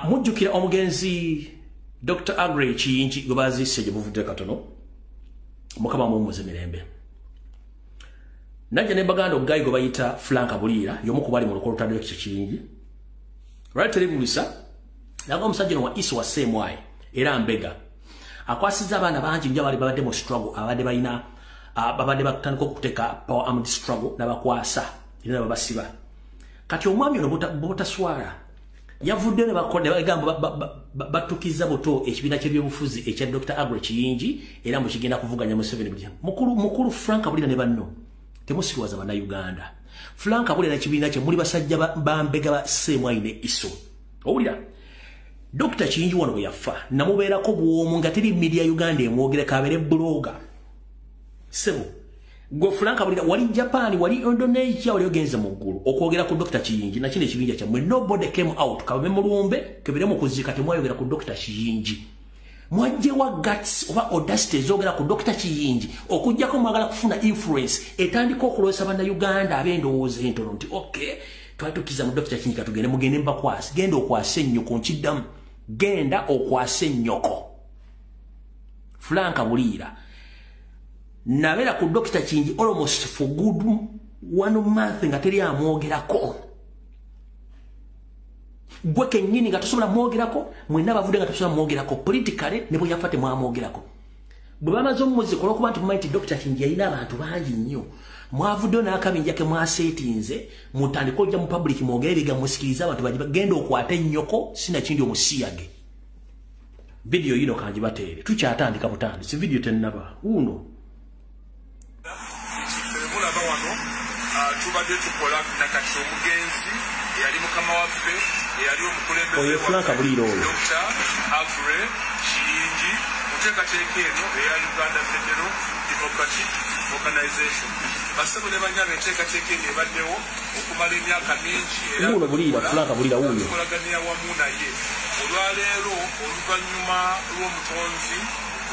mujjukira omugenzi Dr. Aggrey Kiyingi gwe baziise gye buvudde katono mukama mumuze mirembe najja ne baganda omugayi gwe bayita Frank Buliira y'omu ku bali mu lukolo lutaddeyo kiki Kiyingi right telebulisa nago omusajja wa iso wa semwaye era mbega akwasiza abaana bangi nja bali babadde mu struggle abadde balina babadde batandika okuteeka power armed struggle n'abakwasa era babasiba kati omwami ono botaswala yavudde ne bakonde bagamba batukiza boto ekibiina ky'ebyobufuzi ekya Dr. Aggrey Kiyingi era mu kigenda kuvuganya mu 7 mukulu Frank Buliira ne banno temusirwaza bannayuganda Frank Buliira n'ekibiina kye muli basajja bambega ba semwayi ne iso owulira Dr. Kiyingi wano bwe yafa namubeerako bw'omu nga teri media Uganda emwogere kabere blogger sebo gwe Frank Buliira wali Japan wali Indonesia wali ogenze mu ggulu okwogera ku Dr. Kiyingi na kino ekibinja kyamwe nobody came out kabe mulumbe kebere mu kuzika temwayogera ku Dr. Kiyingi mwajje wa guts oba audacity ezogera ku Dr. Kiyingi okujjako mwagala kufuna influence etandika okulowesa bannayuganda ab'endowooza entono nti okay twatukiza mu Dr. Kiyingi katugende mugende mbakwasi genda okwasa ennyoko nkiddamu genda okwasa ennyoko Frank Buliira nabera ku Dr. Kiyingi almost for good 1 month nga teri amwogerako gwe kennyini nga tosobola mwogerako mwenna bavudde nga tosobola mwogerako politically ne bwe yafate mwamwogerako bwe bamaze omumuzi olw'okuba nti mumanyi nti Dr. Kiyingi yalina abantu bangi nnyo mwavuddeyo n'akabinja ke mwaseetinze mutandika ojja mu public mwogere ebigambo musikiriza abantu bagenda okwata ennyoko sinakindi omusiyage video yino kangibateere tukyatandika butandisi video tennaba uno tubadde tukola nakati omugenzi eyali mukama waffe eyali omukulembeze Frank Buliira oyo Dr. Aggrey Kiyingi muteekateeka eno eya Uganda Federal Democratic Organization basebo ne banyama enteekateeka eno ebaddewo okumala emyaka mingi uno Buliira Frank Buliira uyo tukolaganira wamu naye olwaleero oluvannyuma lw'omutonzi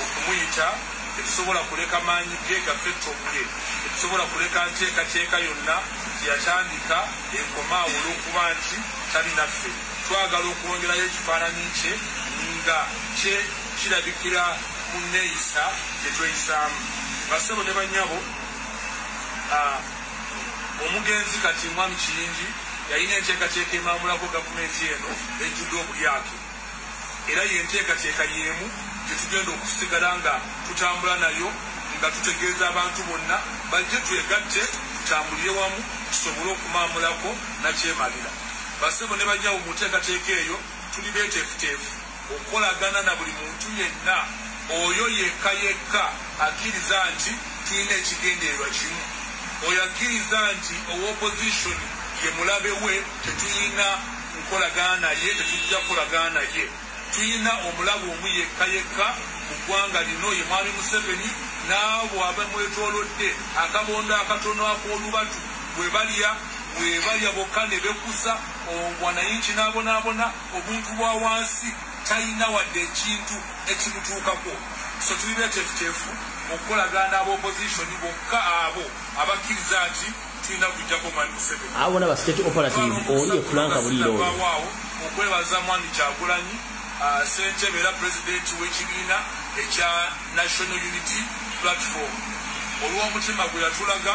okumuyita tetusobola kuleka maanyi ge gaffe ttogge tetusobola kuleka nteekateeka yonna gyeyatandika enkomaawo olw'okuba nti tali naffe twagala okwongerayo ekifaananyi kye nga kirabikira mu nneeyisa gye tweyisaamu basebo ne bannyabo omugenzi kati mwami Kiyingi yalina enteekateeka emambulako gavumenti eno ejjudde obulyake era yenteekateeka y'emu tetugenda okusigala nga tutambula nayo nga tutegeeza abantu bonna bajje twegatte tutambulire wamu tusobole okumambulako nakyemalira basebo ne bajjawo mu nteekateeka eyo tuli beeteefuteefu okukolagana na buli muntu yenna oyo yekka yekka akkiriza nti tulina ekigendererwa kimu oyo akkiriza nti owopposition ye mulabe we tetulina nkolagana naye tetujja kukolagana naye tuyina omulabe omu yekka yekka mu ggwanga lino ye mwami Museveni n'abo abamwetoolodde akabondo akatono ak'olubatu bwe balya bokka ne bekusa wanayinki n'abonaabona obuntu bwa wansi talina wadde ekintu ekimutuukako so tuli beeteefuteefu okukolagana ab'opposition bokka abo abakkiriza nti tulina kujjako Mwami Museveni. Abo n'aba state operative oli Frank Buliro okwebaza Mwami Kyagulanyi ssentebe era pulezidenti w'ekibiina ekya National Unity Platform olw'omutima gwe yatulaga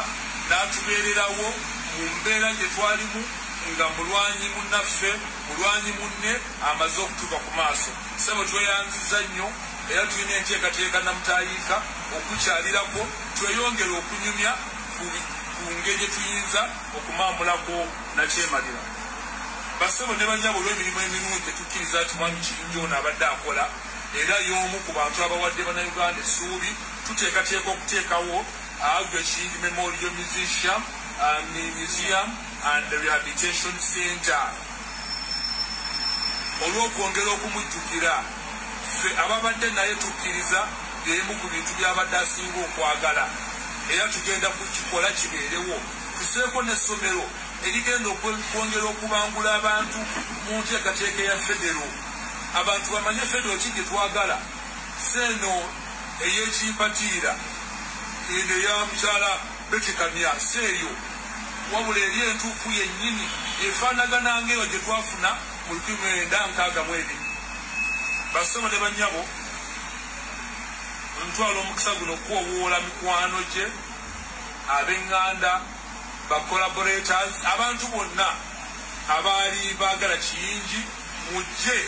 n'atubeererawo mu mbeera gye twalimu nga mulwanyi munnaffe mulwanyi munne amaze okutuuka ku maaso. Ssebo tweyanziza nnyo era tulina enteekateeka namutayiika okukyalirako tweyongere okunyumya ku ngeri gye tuyinza okumambulako nakyemalira. Bassebo ne bannyabo olw'emirimu emirungi tukkiriza nti Mwami Kiyinja ono abadde akola era y'omu ku bantu abawadde bannayuganda essuubi tuteekateeka okuteekawo Agwe Kiyinja Memorial Museum and Rehabilitation Center olw'okwongera okumujjukira ffe ababadde naye tukkiriza by'emu ku bintu by'abadde asinga okwagala era tugenda kukikola kibeerewo tuseeko n'essomero erigenda okwongera okubangula abantu mu nteekateeka ya federo abantu bamanye federo ki gye twagala seeno ey'ekimpatiira eno eya mukyala betekamya seeyo wabula eri entuufu yennyini efaanagana ng'eyo gye twafuna mu 1962. Bassebo ne bannyabo ntwala omukisa guno okuwowoola mikwano gye ab'eŋŋanda ba collaborators abantu bonna abaali baagala Kiyinji mujje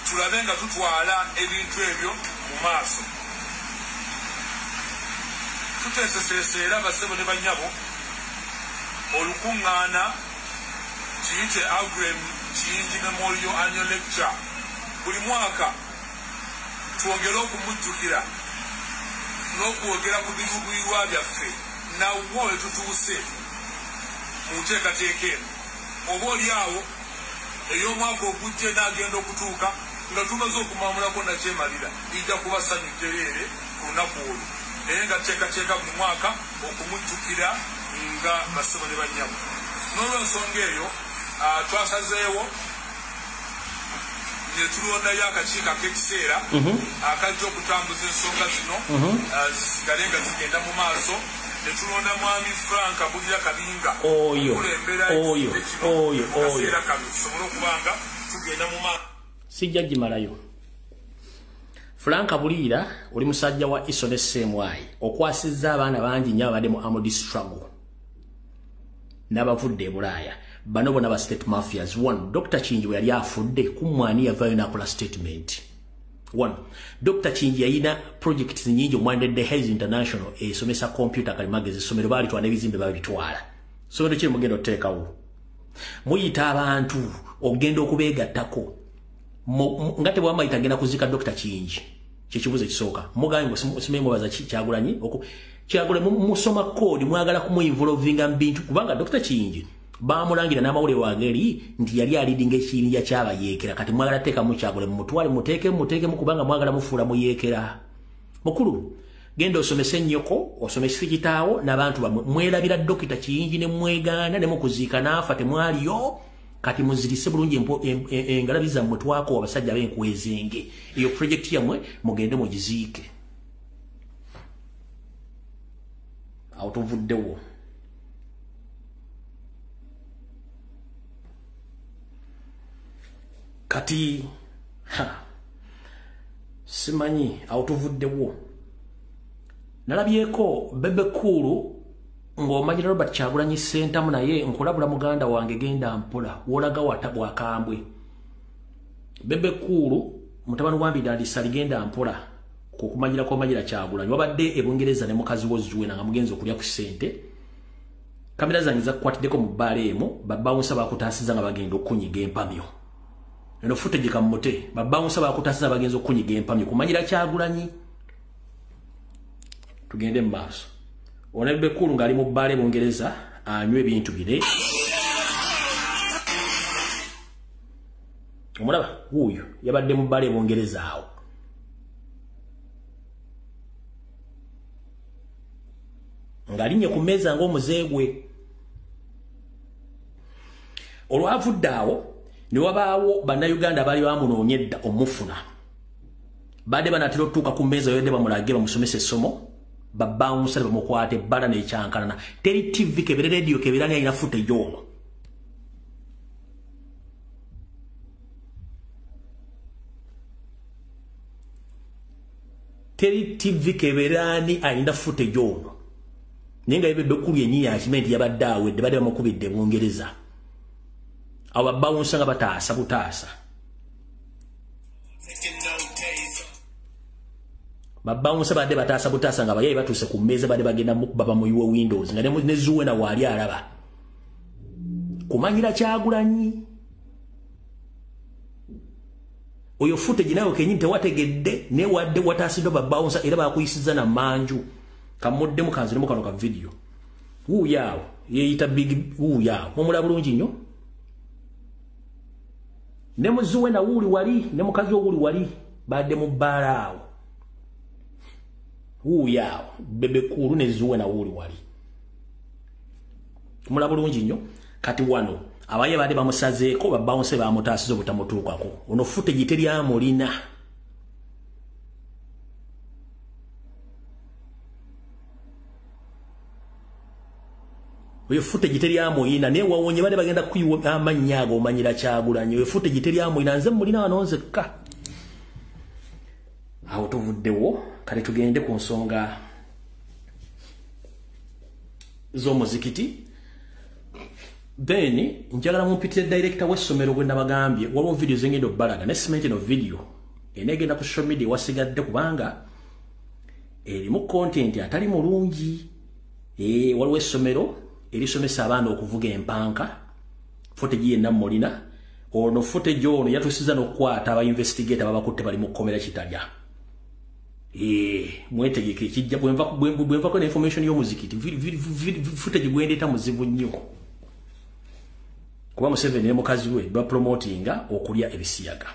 tulabe nga tutwala ebintu ebyo mu maaso. Tuteeseseese era Bassebo ne bannyabo olukuŋŋaana kiyite Agwe Kiyinji Memorial Annual Lecture buli mwaka twongere okumujjukira n'okwogera ku bivugirwa byaffe nawo we tutuuse mu nteekateeka eno oba oli awo ey'omwaka ogujja n'agenda okutuuka nga tumaze okumamulako nakyemalira ijja kuba ssanyu ttereere ku lunaku olwo naye nga teekateeka buli mwaka okumujjukira nga Bassebo ne bannyabo. N'olw'ensonga eyo twasazeewo ne tulondayo akakiiko ak'ekiseera akajja okutambuza ensonga zino zisigale nga zigenda mu maaso ne tulonda Mwami Frank Bulira Kabinga okulembera akaseera kano tusobole okubanga tugenda mu maaso. Sijja gimalayo. Frank Bulira oli musajja wa Iso ne Semwai okwasizza abaana bangi nnyo abadde mu Armed Struggle n'abavudde e Bulaaya bano bona ba state mafias. One, Dr. Kiyinji we yali afudde kumwani yavayo n'akola statement. One, Dr. Kiyinji yalina projects nyingi omwandedde Health International esomesa computer kalimagezi essomero balitwala n'ebizimbe babitwala. Somero kiri mugenda oteekawo muyita abantu ogenda okubeegattako nga tebwamayita agenda kuzika Dr. Kiyinji kyekibuzo ekisooka mugambe simemubaza Kyagulanyi Kyagule musoma kodi mwagala kumuinvolvinga mbintu kubanga Dr. Kiyinji bamulangira n'amawulire wageri nti yali alidinga ekiyinja ky'abayeekera kati mwagala teeka mu Kyagule mutwale muteekemu kubanga mwagala mufuula muyeekera. Mukulu genda osomese nnyoko osomese kitaawo n'abantu bamwe mwerabira Dr. Kiyinji ne mwegaana ne mukuziika n'afa temwaliyo kati muzirise bulungi engalabi zammwe twako abasajja b'enkwezenge eyo project yammwe mugende mugiziike. Awo tuvuddewo. Kati simanyi awo tuvuddewo. Nalabyeko Bebe Kulu ng'omanyira Robert Kyagulanyi Ssentamu naye nkulabula muganda wange genda mpola wolaga watabwa kambwe. Bebe Kulu mutabani wa Mbidalisa ligenda mpola kukumanyira kw'omanyira Kyagulanyi wabadde e Bungereza ne mukazi wo Zuwena nga mugenzi okulya ku ssente. Kamera zange zakwatiddeko mu bbaala emu babbawunsa bakutaasiza nga bagenda okunyiga empamyo. Eno footage kammute babbawunsa bakutaasiza bagenza okunyiga empamyo kumanyira Kyagulanyi. Tugende mu maaso. Ona Bebe Kulu ng'ali mu bbaala e Bungereza anywa ebintu bine. Omulaba wuuyo yabadde mu bbaala e Bungereza awo. Ng'alinnye ku mmeeza ng'omuzeegwe. Olwavudde awo ne wabaawo bannayuganda baali bamunoonye edda omufuna. Badde banatera otuuka ku mmeeza yodde bamulage bamusomesa essomo babounce bamukwate bala ne kyankalana teri TV kebere radio kebirani ina footage ono teri TV keberani aina footage ono ninga ebebe kuli enyi ya chimenti yabaddawe de bade bamukubidde Bungereza aba bounce nga bataasa butaasa babounce bade bataasa butaasa nga baye batuse ku meza bade bagenda baba mu Windows nga ne zuwe na wali alaba kumanyira kyagulanyi oyo footage nayo kenyinte wategedde ne wadde watasido babounce era bakuyisiza na manju kamudde mukanzi ne mukano ka video yaawo yeeyita big yaawo omula bulungi nnyo ne muzuwe na wuli wali ne mukazi wuli wali badde mu balaawo yaawo bebe kulu ne zuwe na wuli wali omula bulungi nnyo kati wano abaye bade bamusazeeko babounce bamutaasizo butamutuukako ono footage teri amulina oyo footage teri amuyina ne wawonye bade bagenda kuyiwa amannyago omanyira kyagulanyi oyo footage teri amuyina nze mulina wano nzekka awo tuvuddewo kale tugende ku nsonga z'omuzikiti then njagala mumpitire director w'essomero gwe nabagambye waliwo video zengenda obbalaga ne cement no video enegenda ku social media wasigadde kubanga erimu content atali mulungi waliwo essomero erisomesa abaana okuvuga empanka footage yenna mulina ono footage ono yatusiza n'okukwata aba investigator babakutte bali mu kkomera kitalya mwetegeke kijja bwenvako ne information y'omuzikiti footage gwendeeta muzibu nnyo kuba Museveni ne mukazi we bapromotinga okulya ebisiyaga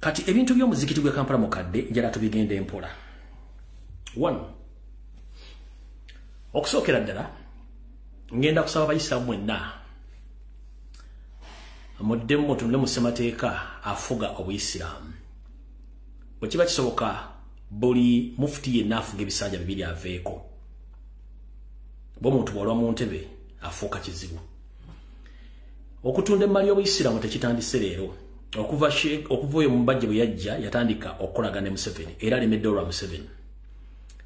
kati ebintu by'omuzikiti gwe Kampala mukadde njala tubigenda empola 1 okusookera ddala ngenda kusaba abayisa mwenna muddemu mutunule mu ssemateeka afuga obuyisiraamu bwe kiba kisoboka buli mufuti yenna afuga ebisanja bibiri aveeko bw'omuntu bw'olwa mu ntebe afuuka kizibu okutunda emmali y'obuyisiraamu tekitandise leero okuva oyo mu mbajje bwe yajja yatandika okukolagana ne Museveni era alemedde olwa Museveni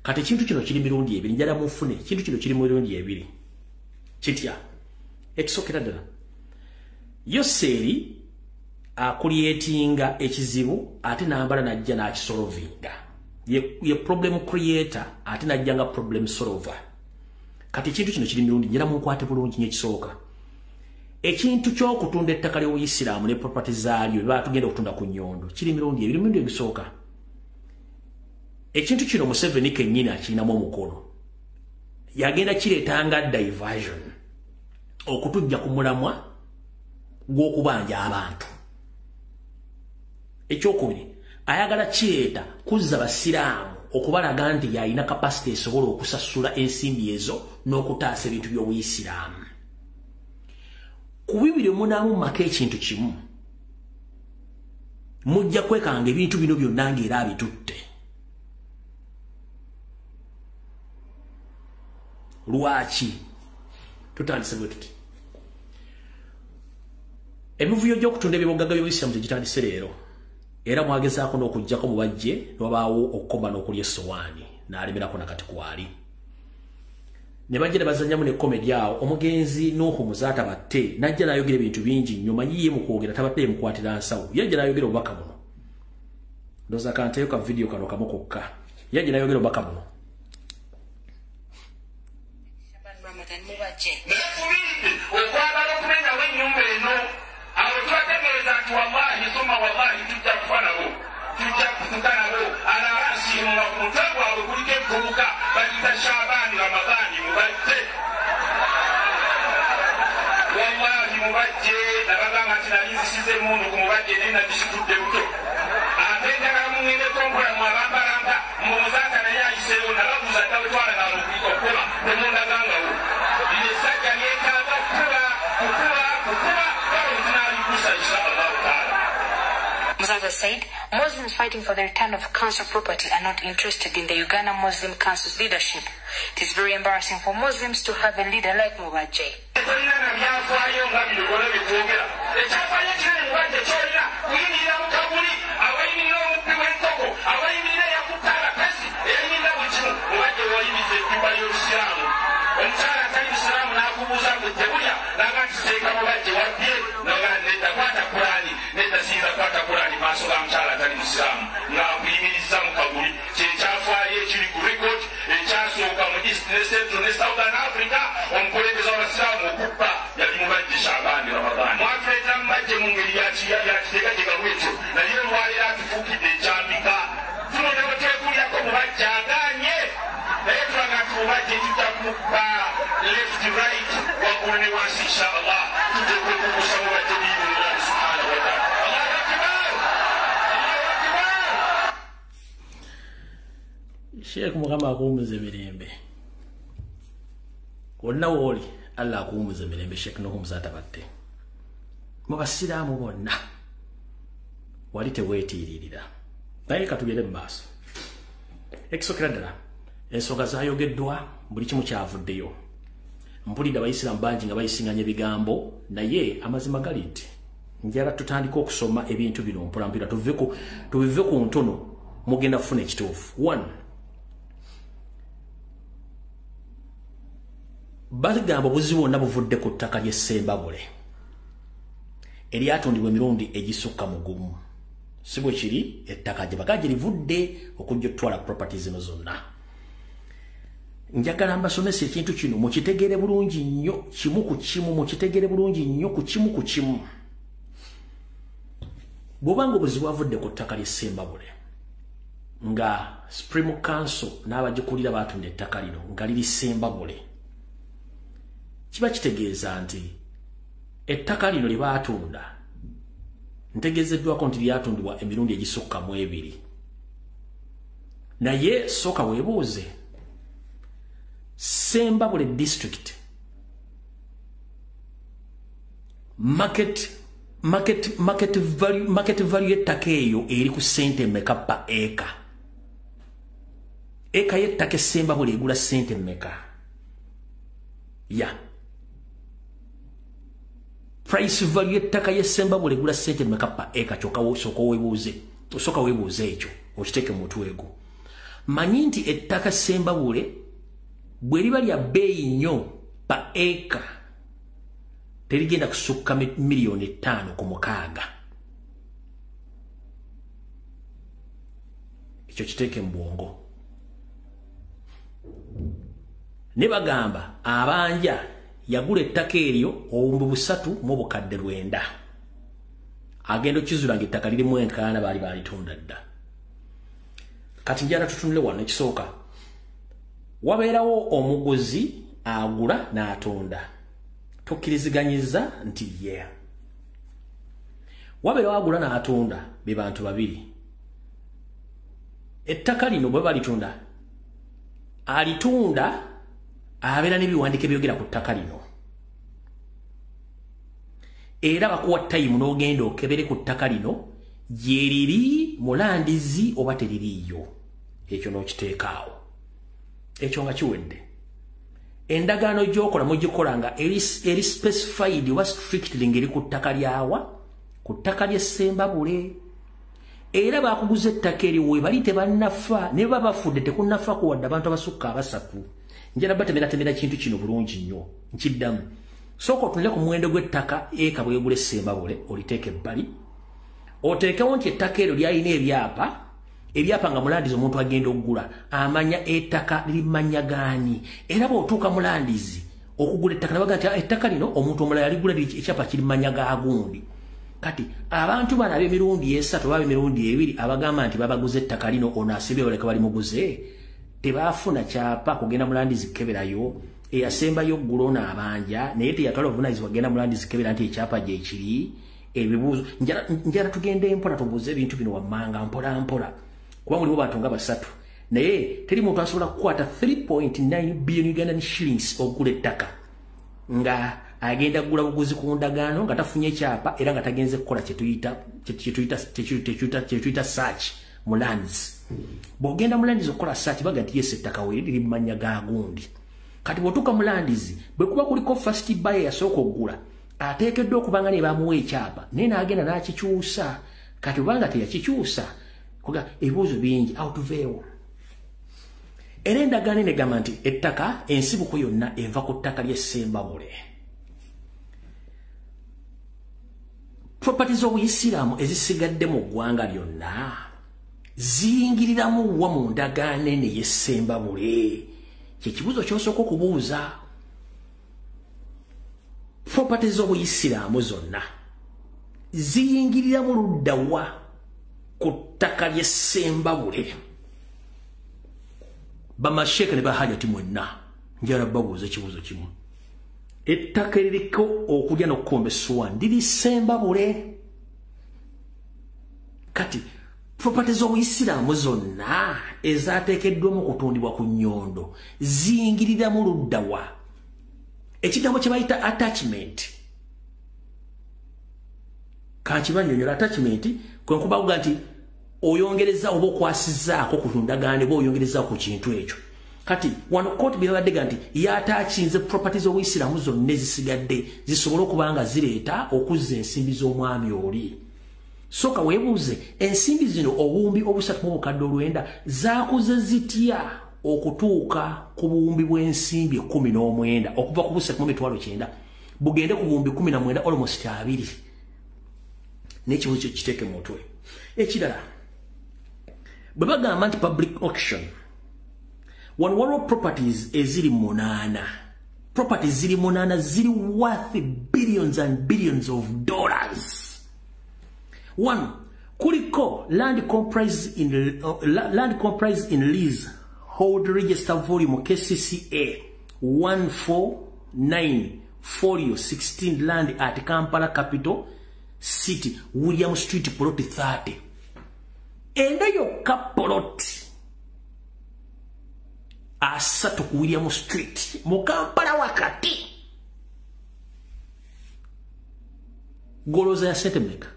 kati ekintu kino kiri mirundi ebiri njala mufune ekintu kino kiri mirundi ebiri kitya ekisookera ddala Yoseri akulietinga ekizibu ate n'ambala najja n'akisolovinga ye problem creator ate najja nga problem solver kati ekintu kino kiri mirundi njala munkwate bulungi nnyo ekisooka ekintu ky'okutunda ettaka ly'obuyisiraamu ne property zaalyo batugenda okutunda ku nnyondo kiri mirundi ebiri mirundi ebisooka ekintu kino Museveni kennyini akirinamu omukono yagenda kireetanga diversion okutujja ku mulamwa gw'okubanja abantu ekyokubiri ayagala kireeta kuzza basiraamu okubalaga nti yalina capacity esobola okusasula ensimbi ezo n'okutaasa ebintu by'obuyisiraamu ku bibiri munaamu maka ekintu kimu mujja kwekanga ebintu bino byonna ng'era abitutte lwaki tutandise bwe tuti emivuyo gy'okutunda ebyobugagga by'obuyisiraamu tegitandise leero era mwagezaako n'okuggyako mu bajje n'obaawo okukoma n'okulya essowaani n'alemerako nakati kwali ne bajja ne bazannyamu ne komedi awo omugenzi Nuhu Muzaata batte najja n'ayogera ebintu bingi nnyo manyiye mu kwogera tabadde mukwatira nsawo yajja n'ayogera obubaka buno ndowooza kanteyo ka video kano kamu kokka yajja n'ayogera obubaka buno okwagala okumenya w'ennyumba eno awo tubategeeza nti wallahi summa wallahi tujja kufa nabo tujja kufuka nabo alaasiimunga ku mutwe gwabwe kuliko envubuka bagita Shaabani Ramadaani mubajje wallahi mubajje nabagamba nti nali nzisize emundu ku mubajje naye nagisitudde buto ate njagala mungende tompola mwabambalamba Muzaata naye ayiseewo nababuuza ddawe twalagala okuliko okuba temundagangawo lino essajja lyetaaga kukuba Muzaata said Muslims fighting for the return of council property are not interested in the Uganda Muslim Council's leadership. It is very embarrassing for Muslims to have a leader like Mukunja. Left, right, only once, inshallah. Sheikh Mugamba akuumuze mirembe. Wonna woli Allah akuumuze mirembe Sheikh Nuhumuza atabatte. Mu basiraamu bonna wali teweetiiririra. Naye katugere mu maaso. Ekisokera ddala ensonga zaayogeddwa buli kimu kyavuddeyo. Mpulidde abayisiraamu bangi nga bayisinganya ebigambo naye amazima gali nti njala tutandika okusoma ebintu bino mpola tuvive ku ntono mugenda kufuna ekituufu. 1 bagamba obuzibu bwonna buvudde ku ttaka ly'Essembabule eryatundibwa emirundi egisukka mu gumu. Si bwe kiri ettaka gye bagajje livudde okujja okutwala properties zino zonna. Njagala mbasomesa ekintu kino mukitegeere bulungi nnyo kimu ku kimu, mukitegeere bulungi nnyo ku kimu ku kimu. Bw'obanga obuzibu bwavudde ku ttaka ly'Essembabule nga Supreme Council n'abagikulira baatunda ettaka lino nga liri Ssembabule, kiba kitegeeza nti ettaka lino lye baatunda ntegeezeddwako nti lyatundibwa emirundi egisukka mu 2. Naye sooka weebuuze, Ssembabule district market value y'ettaka eyo eri ku sente mmeka pa eka? Eka y'ettaka Ssembabule egula sente mmeka? Price value y'ettaka y'Essembabule egula sente mmeka pa eka? Kyokka osooka weebuuze ekyo okiteeke mu mutwe gwo. Manyi nti ettaka Ssembabule bwe liba lya bbeeyi nnyo pa eka terigenda kusukka miliyoni 5 ku 6. Ekyo kiteeke mu bwongo. Ne bagamba abanja yagula ettaka eryo 3,900. Agenda okizula ng'ettaka lirimu enkaana baali balitunda dda. Kati njala tutunule wano ekisooka. Wabeerawo omuguzi agula n'atunda. Tukkiriziganyiza nti wabeerawo agula n'atunda be bantu babiri. Ettaka lino bwe balitunda, alitunda abeera n'ebiwandiiko ebyogera ku ttaka lino. Era bakuwa time n'ogenda okebere ku ttaka lino gye liri mulandizi oba teririiyo. Ekyo n'okiteekaawo. Ekyo nga kiwedde. Endagaano gy'okola mugikola nga eri specified oba strictly ngeri ku ttaka lyawa? Ku ttaka ly'Essembabule. Era bakuguza ettaka eryo we bali tebannafa ne baba bafudde tekunnafa kuwadde abantu abasukka 3. Njala batemera kintu kino bulungi nnyo. Nkiddamu. Sooka otunule ku muwendo gw'ettaka eka bwegula Essembabule oliteeke ebbali. Oteekewo nti ettaka eryo lyalina ebyapa nga mulandizi omuntu agenda okugula amanya ettaka limanya gaani. Era bw'otuuka mulandizi okugula ettaka nabaga nti ettaka lino omuntu omulala yaligula ekyapa kirimanya gaagundi. Kati abantu bano ab'emirundi 3 oba ab'emirundi 2 abagamba nti babaguze ettaka lino ono asibye oleka bali muguze tebaafuna kyapa kugenda mulandizi keberayo eyasembayo oggula ono abanja naye teyatwala obuvunaanyizibwa agenda mulandizi kebera nti ekyapa gye kiri. Ebibuuzo njala tugende mpola tubuuze ebintu bino wammanga mpola kuba mulimu bantu nga 3 naye teri muntu asobola kukwata 3.9 billion Ugandan shillings okugula ettaka nga agenda kugula buguzi ku ndagaano nga tafunye kyapa era nga tagenze kukola kyetuyita search mu lands. Bw'ogenda mu lands okukola search baga nti yes ettaka we liri mu mannya ga gundi. Kati bw'otuuka mu lands bwe kuba kuliko first buyer yasooka okugula ateekeddwa okubanga ne bamuwa ekyapa naye n'agenda n'akikyusa. Kati obanga teyakikyusa kuga ebibuuzo bingi awutuveewo. Era endagaano negamba nti ettaka ensibuko yonna eva ku ttaka ly'essembabule. Properties z'Obuyisiraamu ezisigadde mu ggwanga lyonna ziyingiriramu wa mu ndagaano eno ey'essembabule? Kyekibuuzo ky'osooka okubuuza. Properties z'Obuyisiraamu zonna ziyingiriramu ludda wa ku ttaka ly'essembabule? Bamasheke ne bahajati mwenna njala babuuza ekibuuzo kimu. Ettaka eririko okulya n'okukombeswa ndiri ssembabule. Kati properties z'Obuyisiraamu zonna ezaateekeddwamu okutundibwa ku nnyondo ziyingiriramu ludda wa? Ekigambo kye bayita attachment. Kankibannyonnyola attachment kwe nkubavuga nti oyongereza oba okwasizzaako ku ndagaano oba oyongereza ku kintu ekyo. Kati wano kooti byabadde nti yataakinze properties z'Obuyisiraamu zonna ezisigadde zisobole okuba nga zireeta okuzza ensimbi z'omwami oli. Soka weebuuze ensimbi zino obuwumbi obusatu mu bukadde olwenda zaakuze zitya okutuuka ku buwumbi bw'ensimbi 19 okuva ku busatu mu mitwalo 9 bugende ku buwumbi 19 almost 2. N'ekibuuzo kiteeke mu mutwe. Ekirala bwe bagamba nti public auction wano waliwo properties eziri 8. Properties ziri 8 ziri worth billions and billions of dollars. One, kuliko land comprised in lease hold register volume KCCA 1494016 land at Kampala capital city William Street plot 30. Endo yokka plot asatu ku William Street mu Kampala wakati goloza ya setemeka.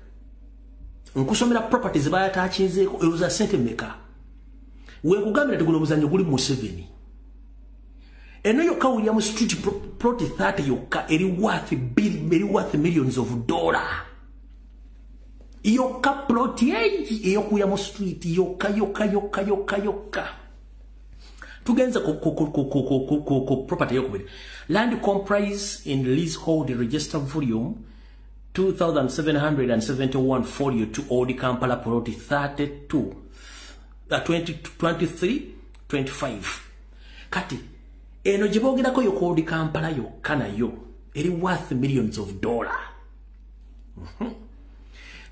Nkusomera properties bayataakinzeeko eroza setemeka. Weekugambira tegula omuzannyo guli mu 7. Eno yokka William Street plot 30 yokka eri worth millions of dollars. Yokka plot eyoku William Street yokka. Tugenza ku property yokubiri. Land comprised in leasehold register volume 2,771 to Old Kampala plot 32 23-25. Kati eno jibogerako yoko Old Kampala yokka nayo eri worth millions of dollars.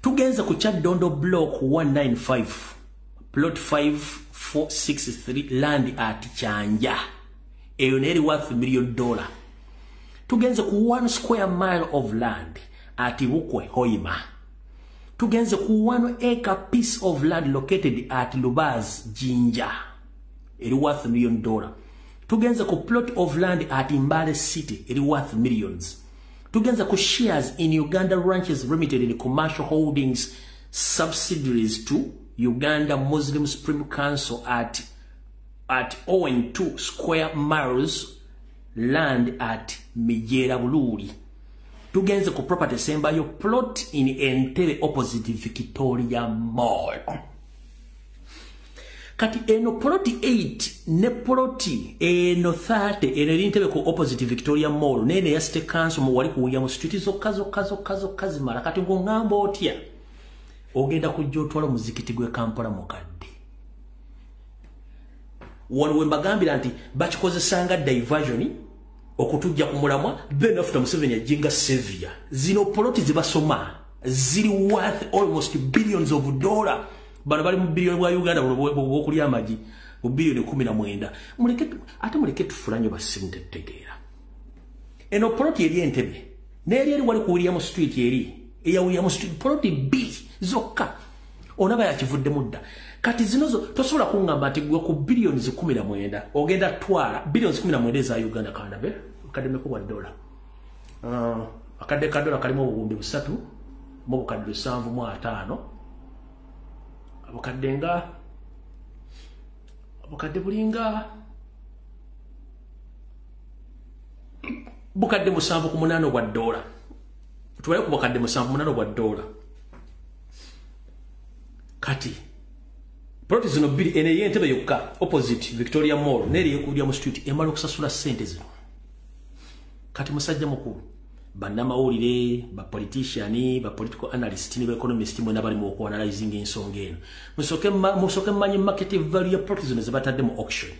Tugenza ku Chaddondo block 195 plot 5463 land at Chanja eyo neri worth $1 million. Tugenza ku 1 square mile of land at Bukwe Hoima. Tugenze ku 1 acre piece of land located at Lubaz Jinja eri worth $1 million. Tugenze ku plot of land at Mbale City eri worth millions. Tugenze ku shares in Uganda Ranches Limited in commercial holdings subsidiaries to Uganda Muslim Supreme Council at 0.2 square miles land at Mijera Bululi. Tugenze ku property sembayo plot in Entebbe opposite Victoria Mall. Kati eno plot 8 ne plot eno 30 eno Entebbe ku opposite Victoria Mall nene ya State Council mu wali ku William Street zokazo mara kati ng'ongamba otya ogenda kujja otwala muzikiti gwe Kampala mukadde. Wano we mbagambira nti bakikozesanga diversion okutujja ku mulamwa then after Museveni ajinga savior. Zino poloti zibasoma ziri worth almost billions of dollars. Bano bali mu billion bwa Uganda bw'okulya amagi mu billion 19. Muleke tufulanyo basimu tetegeera. Eno poloti eri Entebbe n'eri eri wali ku William Street eri eya William Street poloti B zokka onaba yakivudde mudda. Kati zinozo tosobola kungamba ati gwe ku billions 19 ogenda twala billions 19 za Uganda Canada be kademe ko $1. akadde kadola kalimu obuwumbi 3 mu bukadde 7.5 abukadde bulinga bukadde 7.8 bwa dola tuwale ku bukadde 7.8 bwa dola kati ploti zino bili ene yentebe yokka opposite Victoria Mall neri yekudya mu street emala okusasula sente zino kati musajja mukulu bannamawulire ba politician ba political analyst ni ba economist mwe nabali mu analyzing ensonga eno musoke manyi market value ya ploti zino zibatadde mu auction.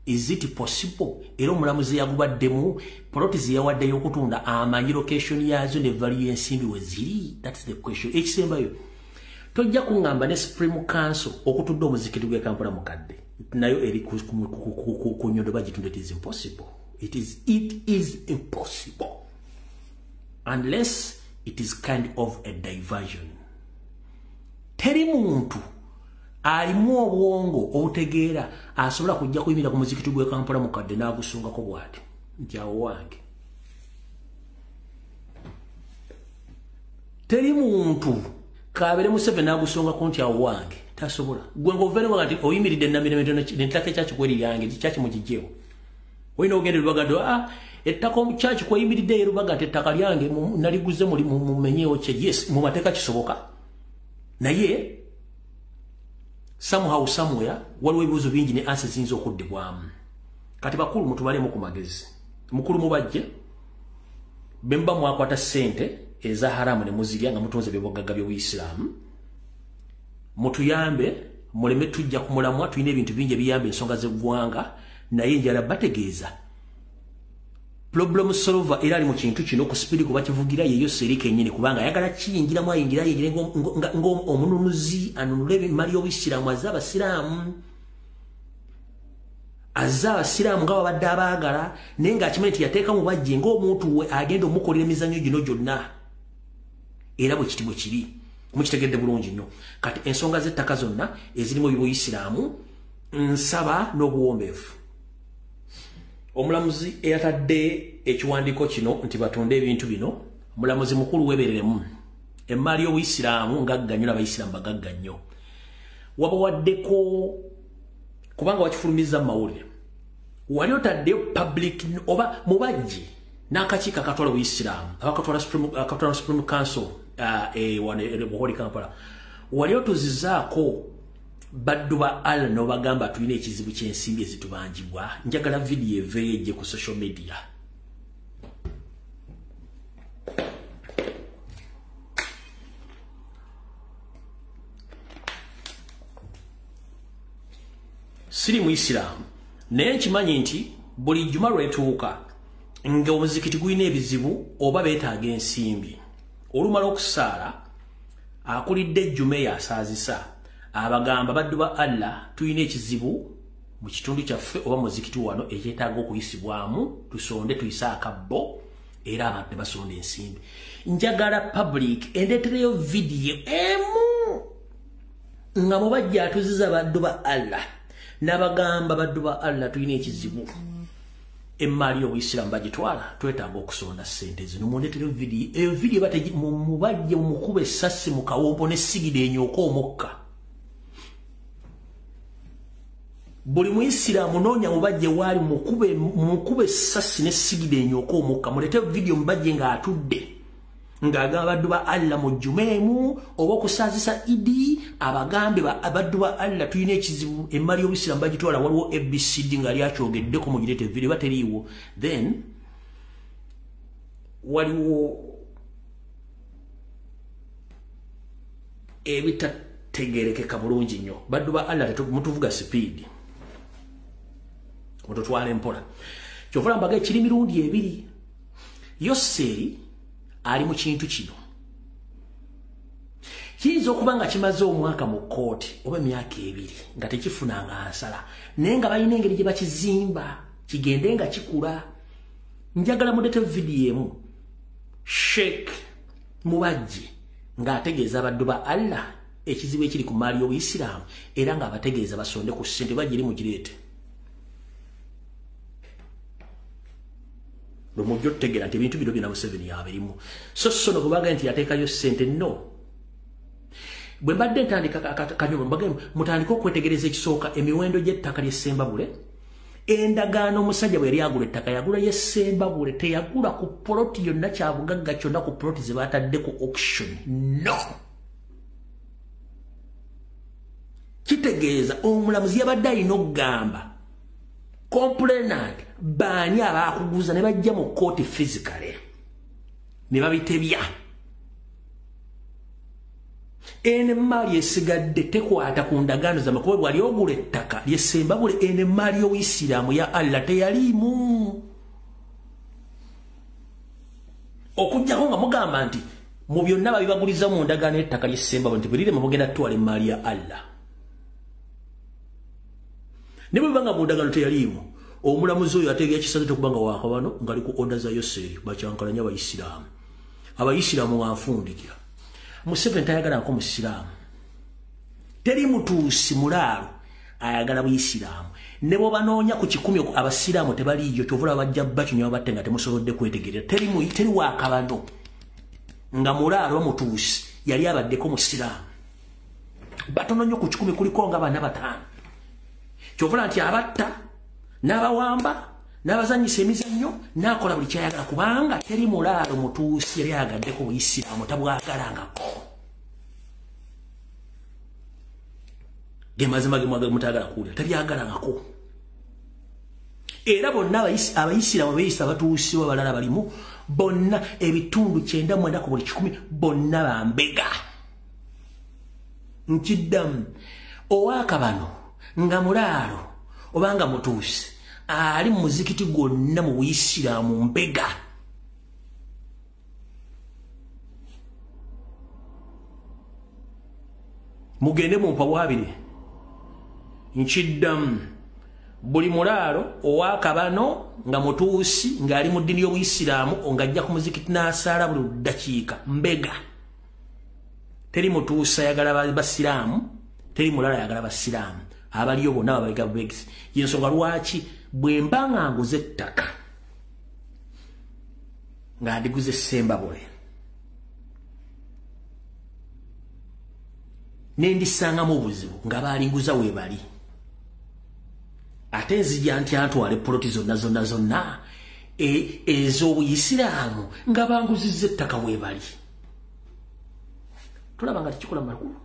Is it possible? Ero mulamuzi yagubaddemu ploti ziyawadde yokutunda amanyi location yazo ne value ensimbi weziri. That's the question. Ekisembayo tojja kungamba ne Supreme Council okutudde omuzikiti gwe Kampala mukadde nayo eri ku nyondo bagitunda. It is impossible. It is impossible unless it is kind of a diversion. Teri muntu alimu obwongo obutegeera asobola kujja kuyimira ku muzikiti gwe Kampala mukadde n'agusungako bwati nti awo wange. Teri muntu kabere musebe n'agusungako nti awo wange tasobola. Gwe ngoveere ngati oyimiridde namiremete n'ettaka ekyachi kweri lyange kyachi mukijjewo oyina ogende lubagado ettaka omukyachi kweyimiridde erubagado ettaka lyange naliguze mumenyeewo kye. Yes, mu mateeka kisoboka naye somehow somewhere waliwo ebibuzo bingi ne answers ziyinza okuddibwamu. Kati bakulu mutubalemu ku magezi mukulu mubajje bemba mwakwata sente eza haramu ne muzirya nga mutunze byobugagga by'Obuyisiraamu mutuyambe muleme tujja kumulamwa tuyina ebintu bingi ebiyambe ensonga z'eggwanga naye njala bategeeza problem solver era ali mu kintu kino ku speed kuba kivugira ye Yoseri kennyini kubanga ayagala kiyingiramu ayingira ng'omununuzi anunule mali y'Obuyisiraamu az'Abasiraamu nga babadde abaagala naye ng'akimanyi nti yateeka mu bajje ng'omuntu we agenda omukolera emizannyo gino gyonna era bwe kiti bwe kiri mukitegedde bulungi nnyo. Kati ensonga z'ettaka zonna ezirimu eby'Obuyisiraamu nsaba n'obuwombeefu omulamuzi eyatadde ekiwandiiko kino nti batonde ebintu bino mulamuzi mukulu webereremu emmaali y'Obuyisiraamu ngagga nnyo n'Abayisiraamu bagagga nnyo wabawaddeko kubanga wakifulumiza mawulire wali otaddeyo public oba mubajje n'akakiiko akatwala Obuyisiraamu akatwala Supreme Council wali Kampala wali otuzizaako baddu ba Allah no bagamba tulina ekizibu ky'ensimbi ezitubanjibwa. Njagala video eveeje ku social media. Siri Muisiraamu naye nkimanyi nti buli jjuma lwetuuka nga omuzikiti gulina ebizibu oba beetaaga ensimbi olumala okusaala akulidde ejjuma eyo asaazisa abagamba baddu ba Allah tuyina ekizibu mu kitundu kyaffe oba muzikiti wano ekyetaaga okuyisibwamu tusonde tuyise akabbo era abantu ne basonda ensimbi. Njagala public endeetereyo video emu nga mubajja atuziza baddu ba Allah n'abagamba baddu ba Allah tuyina ekizibu emmaali y'Obuyisiraamu bagitwala twetaaga okusonda ssente zino. Mundeetereyo video eyo video bate mubajje mukube essasi mu kawompo n'essigiri enyooka omukka. Buli Muisiraamu noonya mubajje waali mukube essasi n'essigiri enyooka omukka. Muleete video mubajje ng'atudde ng'agamba baddu ba Allah mu jjuma emu oba okusaazisa Idi abagambe baddu ba Allah tulina ekizibu emmaali y'Obuyisiraamu bagitwala waliwo ABCD nga lyakyogeddeko mugireete video bateriiwo. Then waliwo ebitategeerekeka bulungi nnyo. Baddu ba Allah mutuvuga speed mututwala empola kyovula mbaga ekiri mirundi ebiri. Yoseri ali mu kintu kino kiyinza okuba nga kimaze omwaka mu kkooti oba emyaka ebiri nga tekifunanga nsala naye nga balina engeri gye bakizimba kigende nga kikula. Njagala muleete video emu Sheikh mubajje ng'ategeeza baddu ba Allah ekizibu ekiri ku mmaali y'Obuyisiraamu era ng'abategeeza basonde ku ssente bajje eri mugireete. Lumujjo tegera nti ebintu bino byonna Museveni yabirimu. So sono kubaga nti yateekayo ssente no. Bwe mbadde ntandika kanyomo mbage mutandika okwetegereza ekisooka emiwendo gy'ettaka ly'Essembabule. Endagaano omusajja bwe yali agula ettaka yagula y'Essembabule teyagula ku ploti yonna kyabugagga kyonna ku ploti ze baatadde ku auction. No. Kitegeeza omulamuzi yabadde alina okugamba complainant baani abaakuguza ne bajja mu kooti physically ne babitebya. Ene mali esigadde tekwata ku ndagaano z'amakubo bwali ogula ettaka ly'Essembabule ene mali y'Obuyisiraamu ya Allah teyaliimu. Okujjako nga mugamba nti mu byonna babibaguliza mu ndagaano y'ettaka ly'Essembabule nti bulire mugenda tutwala emmaali ya Allah. Ne bwe banga mu ndagaano teyaliimu omulamuzi oyo ategeera kisaze okubanga waakabano ngali ku order za Yoseri bakyankalanya Abayisiraamu. Abayisiraamu wanfundikira. Museveni tayagala nko Musiraamu. Teri mutuusi mulaalo ayagala Buyisiraamu. Ne bwe banoonya ku 10 Abasiraamu tebaliiyo kyovula bajja bakinywa batte nga temusobodde kwetegerera. Teri waakabano nga mulaalo mutuusi yali abaddeko Musiraamu. Batono nnyo ku 10 kuliko nga bana batano. Kyovula nti abatta n'abawamba n'abazanyisa emizannyo n'akola buli kyayagala kubanga teri mulaalo mutuusi yali ayagaddeko Buyisiraamu tabwagalangako. Ge mazima ge mutagala kuwulira tabyagalangako. Era bonna Abayisiraamu beeyisa batuusiwa balala balimu bonna ebitundu 9 ku buli 10 bonna bambega. Nkiddamu owaakabano nga mulaalo obanga mutuusi ali mu muzikiti gwonna mu Buyisiraamu mbega. Mugende mu mpabwabire nkiddamu buli mulaalo owaakabano nga mutuusi ng'ali mu ddiini y'Obuyisiraamu ng'ajja ku muzikiti n'asaala buli ddakiika mbega. Teri mutuusi ayagala Basiraamu, teri mulaalo ayagala Basiraamu. Abaliyo bonna babega bubegisi. Yensonga lwaki bwe mba nga nguze ettaka nga ndiguze Essembabule ne ndisangamu obuzibu nga baalinguza weebali ate nzija ntya ntwale poloti zonna ez'Obuyisiraamu nga banguzizza ettaka weebali. Tulaba nga tekikola makulu.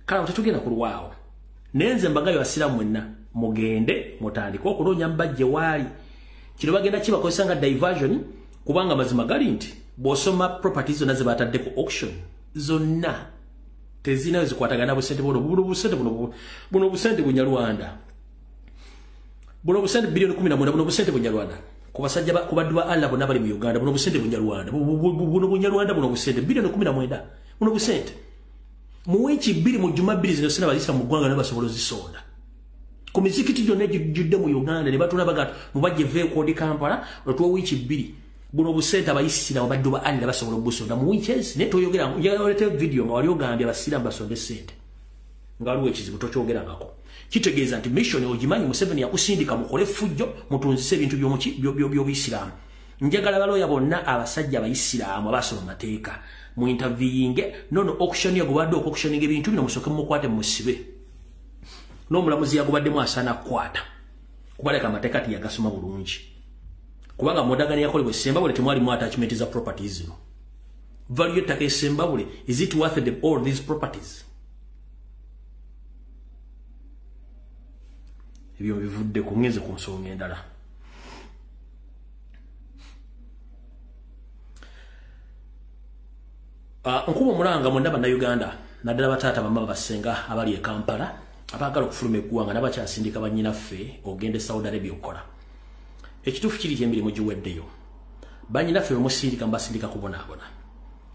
Kale tetugenda kulwawo. Nenze mbagayo Basiraamu mwenna mugende mutandika okuloonya mbajje waali. Kino bagenda kibakozesa nga diversion kubanga mazima gali nti bw'osoma properties zonna ze baatadde ku auction zonna tezinayo zikwatagana busente buno busente Bunyarwanda. Buno busente bilioni 11 buno busente Bunyarwanda. Kubasajja kubaddu ba Allah bonna bali mu Uganda buno busente Bunyarwanda. Buno Bunyarwanda buno busente bilioni 11 buno busente. Muwechi 2 mu juma 2 zino sina balisa mu gwanga n'abasobolo zisonda. Ku mizikiti gyonna jidde mu Uganda ne batuna bagatu mubajje veeko di Kampala otwo wichi 2 buno busente Abayisiraamu baddu ba Allah basobola busonda mu weekends ne toyogera yalete video nga wali ogambye Abasiraamu basonde sente ngaluwe ekizibu tokyogera ngako. Kitegeeza nti mission ogimanyi Museveni yakusindika mukole fujjo mutunzise ebintu by'Obuyisiraamu. Njagala baloya bonna abasajja Abayisiraamu abasoma mateeka mu interviewing nono auction yagubadde auctioning ebintu bino musoke mukwate musibe. N'omulamuzi yagubaddemu asaana kwata kubaleka amateeka tiyagasoma bulungi kubanga modagani yakolebwa Essembabule temwali mu attachment za properties zino. Value ettaka Essembabule, is it worth all these properties? Ebyo bivudde ku ngeze ku nsonga endala. Nkuba omulanga mwenda bannayuganda naddala bataata bamama basenga abali e Kampala abaagala okufuluma eggwanga n'abakyasindika bannyinaffe ogende Saudi Arabia okukola. Ekituufu kiri ky'emirimu giweddeyo. Bannyinaffe bemusindika mbasindika kubonaabona.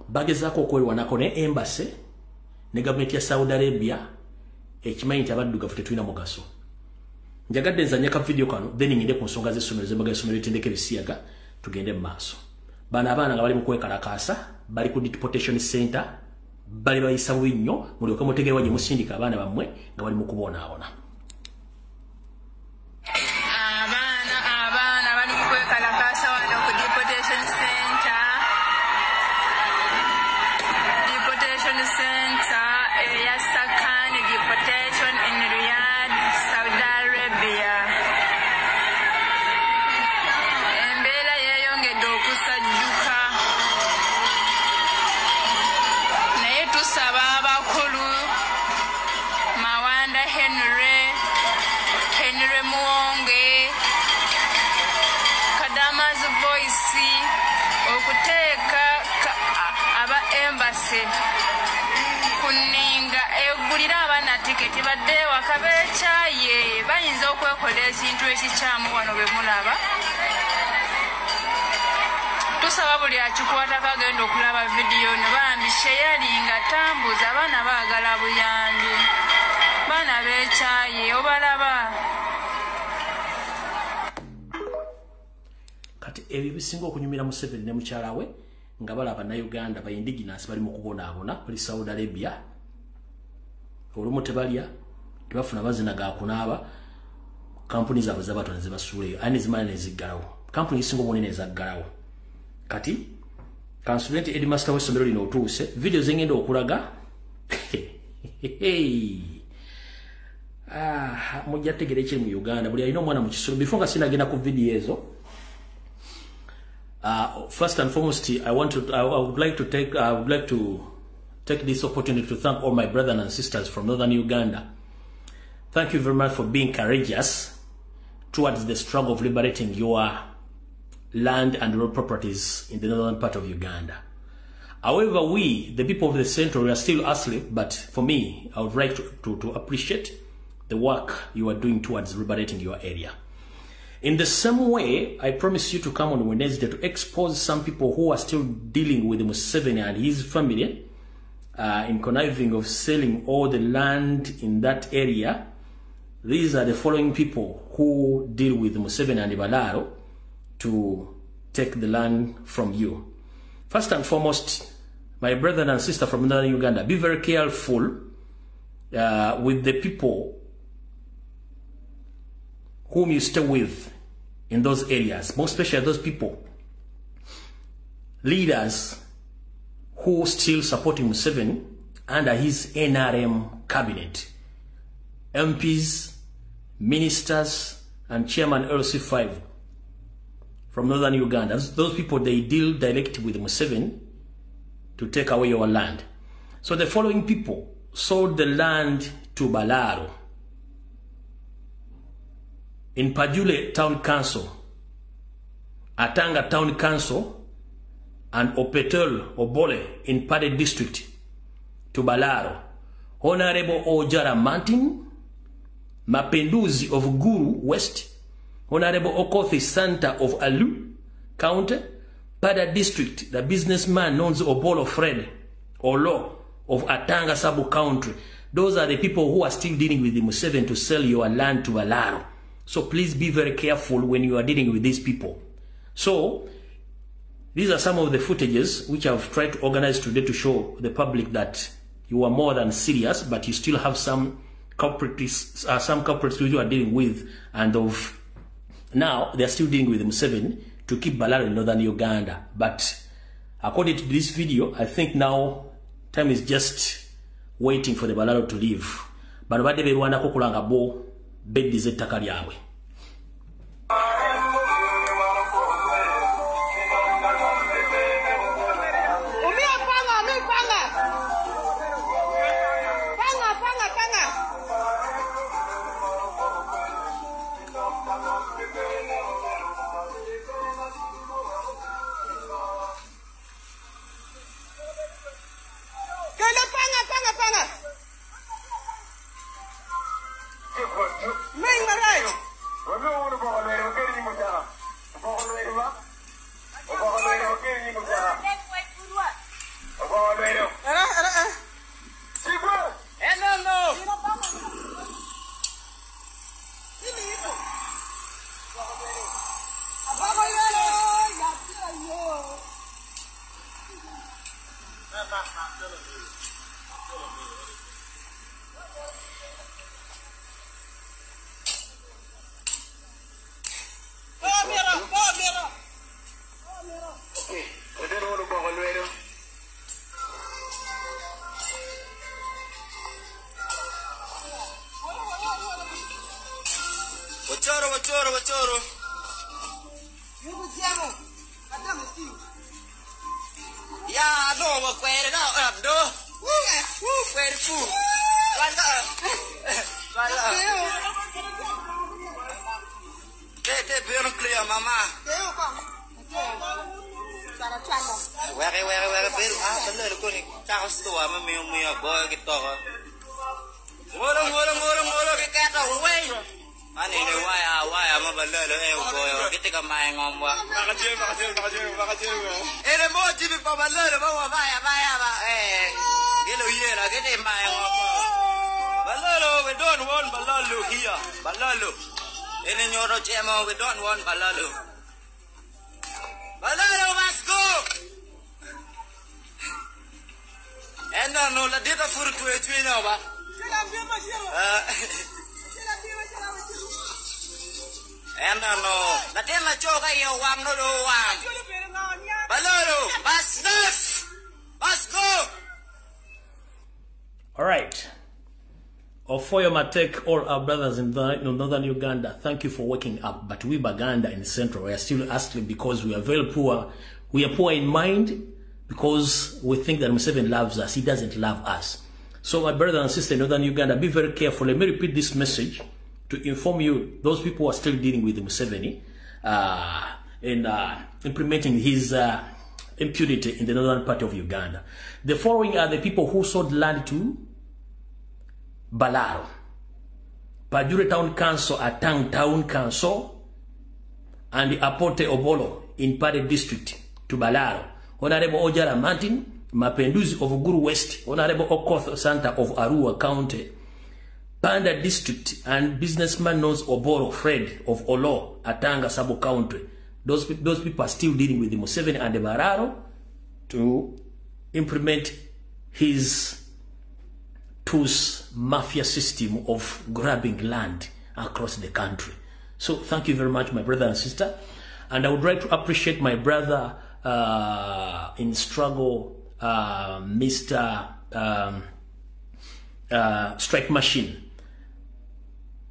Bagezaako okwerwanako ne embassy ne gavumenti ya Saudi Arabia ekimanyi nti abaddugavu tetulina mugaso. Njagadde nzanye ka video kano then ngende ku nsonga z'essomero ze mbaga essomero litendeke bisiyaga tugende mu maaso. Bano abaana nga bali mu kwekalakaasa bali ku deportation center bali bayisa winnyo mulyoke mutegerewa gye musindika abaana bammwe nga bali mu kubonaabona. Abaana bali mu kwekalakaasa center Yasakan deportation in Riyadh, Saudi Arabia. Embeera yeeyongedde okusajjuka naye tusaba abakulu Mawanda Henry Muwonge Kadama's voice okuteeka aba embassy kuninga egulira abaana tiketi badde waka beekyaye bayinza okwekola ekintu ekikyamu wano bwe mulaba. Tusaba buli akikwatako agenda okulaba vidiyo no bambi sheyalinga tambuza abaana baagala buyambi baana beekyaye obalaba. Kati ebyo bisinga okunyumira Museveni ne mukyala we nga balaba na Uganda ba indigenous bali mu kubonaabona kuli Saudi Arabia. Olumu tebalya tebafuna bazina ga kunaaba kampuni zaabwe z'abato ne zibasuuleyo ani zimala ne ziggalawo kampuni ezisinga obunene ezaggalawo. Kati Consultant Headmaster w'essomero lino otuuse video zengenda okulaga mujja tegera ekiri mu Uganda buli alina omwana mu kisolo. Before nga sinagenda ku video ezo, first and foremost, I would like to take this opportunity to thank all my brothers and sisters from northern Uganda. Thank you very much for being courageous towards the struggle of liberating your land and rural properties in the northern part of Uganda. However, we, the people of the central, we are still asleep, but for me, I would like to appreciate the work you are doing towards liberating your area. In the same way, I promise you to come on Wednesday to expose some people who are still dealing with Museveni and his family in conniving of selling all the land in that area. These are the following people who deal with Museveni and Balaro to take the land from you. First and foremost, my brother and sister from northern Uganda, be very careful with the people whom you stay with in those areas, most especially those people, leaders who still supporting Museveni under his NRM cabinet, MPs, ministers, and chairman LC5 from northern Uganda. Those people, they deal directly with Museveni to take away your land. So the following people sold the land to Balaro in Pajule Town Council, Atanga Town Council, and Opetel Obole in Pade District to Balaro. Honorable Ojara Martin, Mapenduzi of Guru West, Honorable Okothi Santa of Alu County, Pada District, the businessman known as Obolo Fred Olo of Atanga Sabo Country. Those are the people who are still dealing with the Museveni to sell your land to Balaro. So please be very careful when you are dealing with these people. So these are some of the footages which I've tried to organize today to show the public that you are more than serious, but you still have some culprits who you are dealing with, and of now they are still dealing with Museveni to keep Balaro in northern Uganda. But according to this video, I think now time is just waiting for the Balaro to leave. But badde berwana ko kulanga bo beddize ettaka lyabwe. Yeah, no, we're quite up, though. Quite full. Get clear, Mama. Where, the little good cows to a boy get over. More, get away. I need a why I'm a little boy, getting a mind on what. And a more TV from a little yellow year, I get in my own. Balalo, we don't want Balalo here. Balalo. And in your Jemo, we don't want Balalo. Balalo must go. And I know the data for to a twin over. And I know the Dema Joga, you want no one. Balalo, must go. All right. Ofoyo take all our brothers in northern Uganda, thank you for waking up. But we Baganda in Central, we are still asking because we are very poor. We are poor in mind because we think that Museveni loves us. He doesn't love us. So my brother and sister in northern Uganda, be very careful. Let me repeat this message to inform you, those people who are still dealing with Museveni in implementing his impunity in the northern part of Uganda. The following are the people who sold land to Balaro, Pajure Town Council, Atang Town Council, and the Apote Obolo in Pade District to Balaro. Honorable Ojara Martin, Mapenduzi of Guru West, Honorable Okoth Santa of Arua County, Panda District, and businessman knows Oboro Fred of Olo, Atanga Sabo County. Those people are still dealing with the Museveni and the Balaro to implement his mafia system of grabbing land across the country. So thank you very much, my brother and sister. And I would like to appreciate my brother in struggle, Mr. Strike Machine.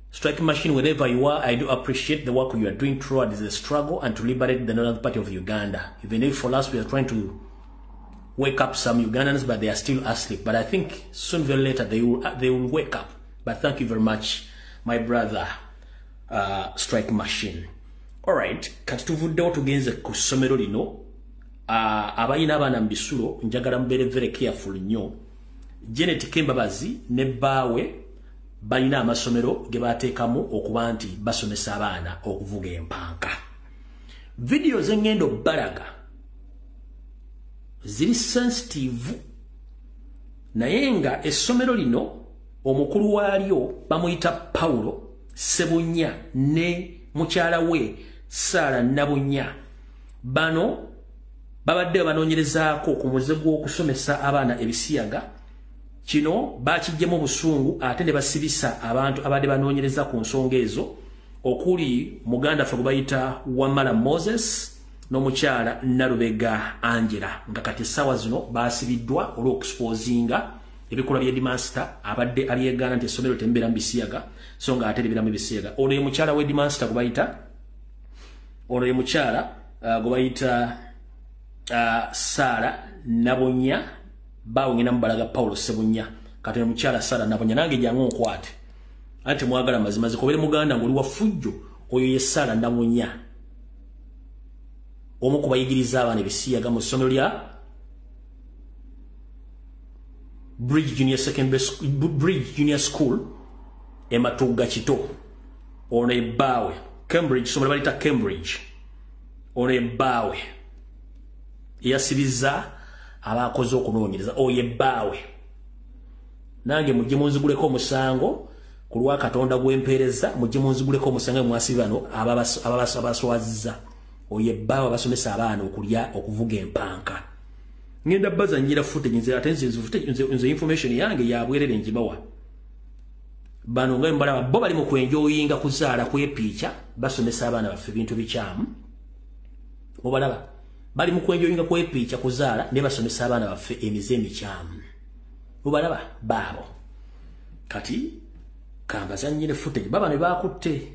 Strike Machine, wherever you are, I do appreciate the work you are doing throughout the struggle and to liberate the northern part of Uganda. Even if for us we are trying to wake up some Ugandans, but they are still asleep. But I think soon or later they will wake up. But thank you very much, my brother, Strike Machine. All right, katuvuddewo tugenze ku ssomero lino. Abayina abaana mbisulo njagala mbeere very careful nnyo. Janet Kembabazi ne bbaawe balina amasomero ge bateekamu okuba nti basomesa abaana okuvuga empanka. Video zengendo balaga ziri sensitive naye nga essomero lino omukulu waalyo bamuyita Paulo Sebunya ne mukyala we Sara Nabunya. Bano babadde banoonyerezaako ku muze gw'okusomesa abaana ebisiyaga. Kino bakijjemu busungu ate ne basibisa abantu abadde banoonyereza ku nsonga ezo okuli muganda ffe bayita Wamala Moses n'omukyala Nalubega Angela nga kati sawa zino basibiddwa olw'okuexposinga ebikolwa bya Headmaster abadde alyegaana nti essomero tembeera mu bisiyaga so nga ate libiramu ebisiyaga. Ono ye mukyala we Headmaster gwe bayita Sara Nabunya bawo ngina mbalaga Paulo Sebunya kati ne mukyala Sara Nabunya nange jangu nkwate ate mwagala mazimazi kobere muganda ngoli wa fujjo oyo ye Sara Nabunya omu kubayigiriza abaana ebisiyaga mu ssomero lya Bridge Junior School Ematuga Kito. Ono ebbaawe Cambridge, ssomero balita Cambridge. Ono ebbaawe yasibiza abakoze okunoonyereza oyo ebbaawe nange mujje munziguleko omusango ku lwa Katonda gw'empeereza mujje munziguleko omusango mwasibi bano abaswazizza oyo ebbaawe abasomesa abaana okulya okuvuga empanka. Ngenda bazanyira footage nze information yange ya bwerere njibawa bano nga mbalaba bo bali mu kwenjoyinga kuzaala kwepiica basomesa abaana baffe bintu bikyamu obalaba bali mu kwenjoyinga kwepiica kuzaala ne basomesa abaana baffe emize emikyamu obalaba baabo kati kambazanyire footage baba ne bakutte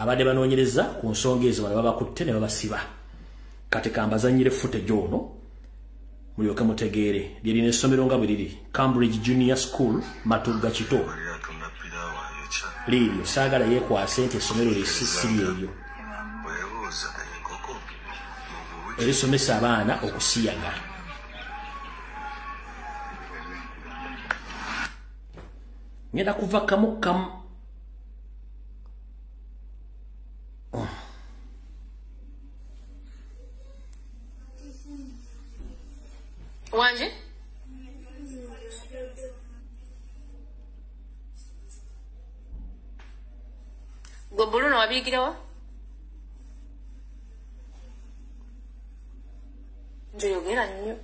abadde banoonyereza ku nsonga ezo bano babakutte ne babasiba kati kambazanyire footage ono mulyoke mutegeere lyerina essomero nga bwe liri Cambridge Junior School Matugga Kito liiryo saagala yeekwase nti essomero lisiri eryo erisomesa abaana okusiyaga ngenda kuva kamu Wanje? Gobuluno wabiigirawa? Nze yogera nnyo.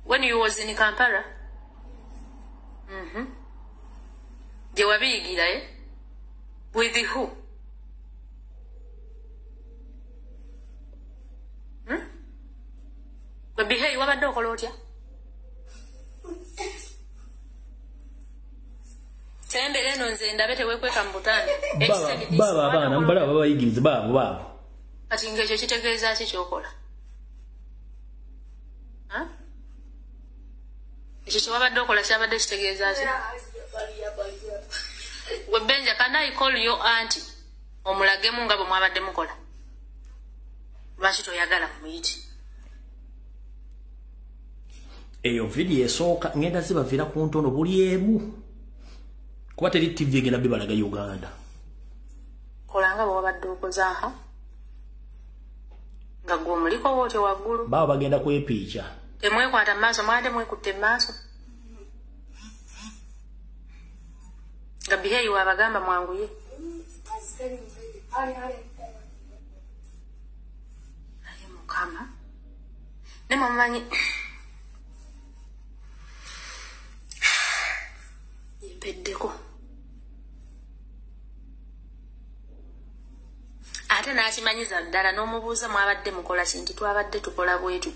When you was in Kampala? Gye wabiigira, eh? With who? Behave wabadde okola otya? Tembere eno nze ndabe teweekweka mu butanda. Baba abaana mbala babayigiriza baabo. Kati ng'ekyo kitegeeza ki ky'okola? Ekyo kye wabadde okola kyabadde kitegeeza ki? Gwe Benja, can I call your auntie? Omulagemu nga bwe mwabadde mukola. Lwaki toyagala muyite? Eyo video esooka ngenda zibavira ku ntono buli emu kuba teri TV egenda bibalaga Uganda kolanga bwabadde okozaaha nga gwe omuliko wote waggulu baba bagenda kwepiica temwekwata mu maaso mwade mwekutte mu maaso nga Behave wabagamba mwanguye naye Mukama ne mumanyi Beddeko. Ate n'akimanyiza ddala n'omubuuza mwabadde mukola kinti twabadde tukola bwetu.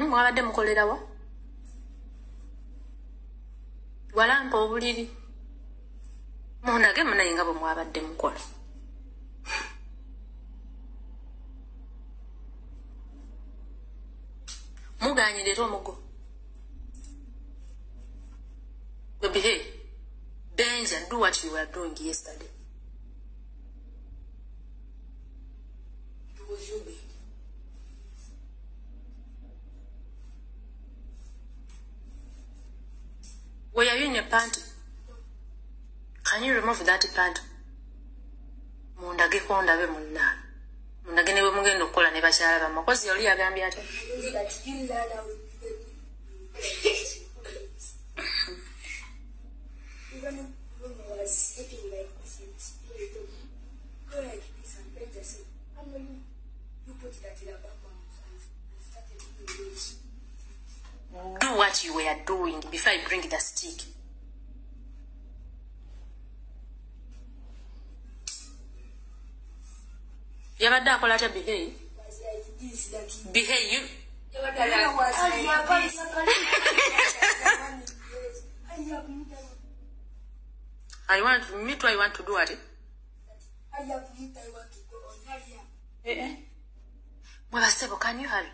Mwabadde mukolera wa? Walampa obuliri. Munage munaye nga bwe mwabadde mukola. Muganyirira omugo. Behave. Benja, do what you were doing yesterday. It was you, baby. Were you in your panty? Can you remove that panty? Mundage konda be munna. Mundage ne bwe mugenda okukola ne bakyala bamwe. Kozi yali yagambye ate. Do what you were doing before I bring the stick. Yabadde akola atya Behave? Behave, you. I want to do what? Mwebasebo, can you hurry?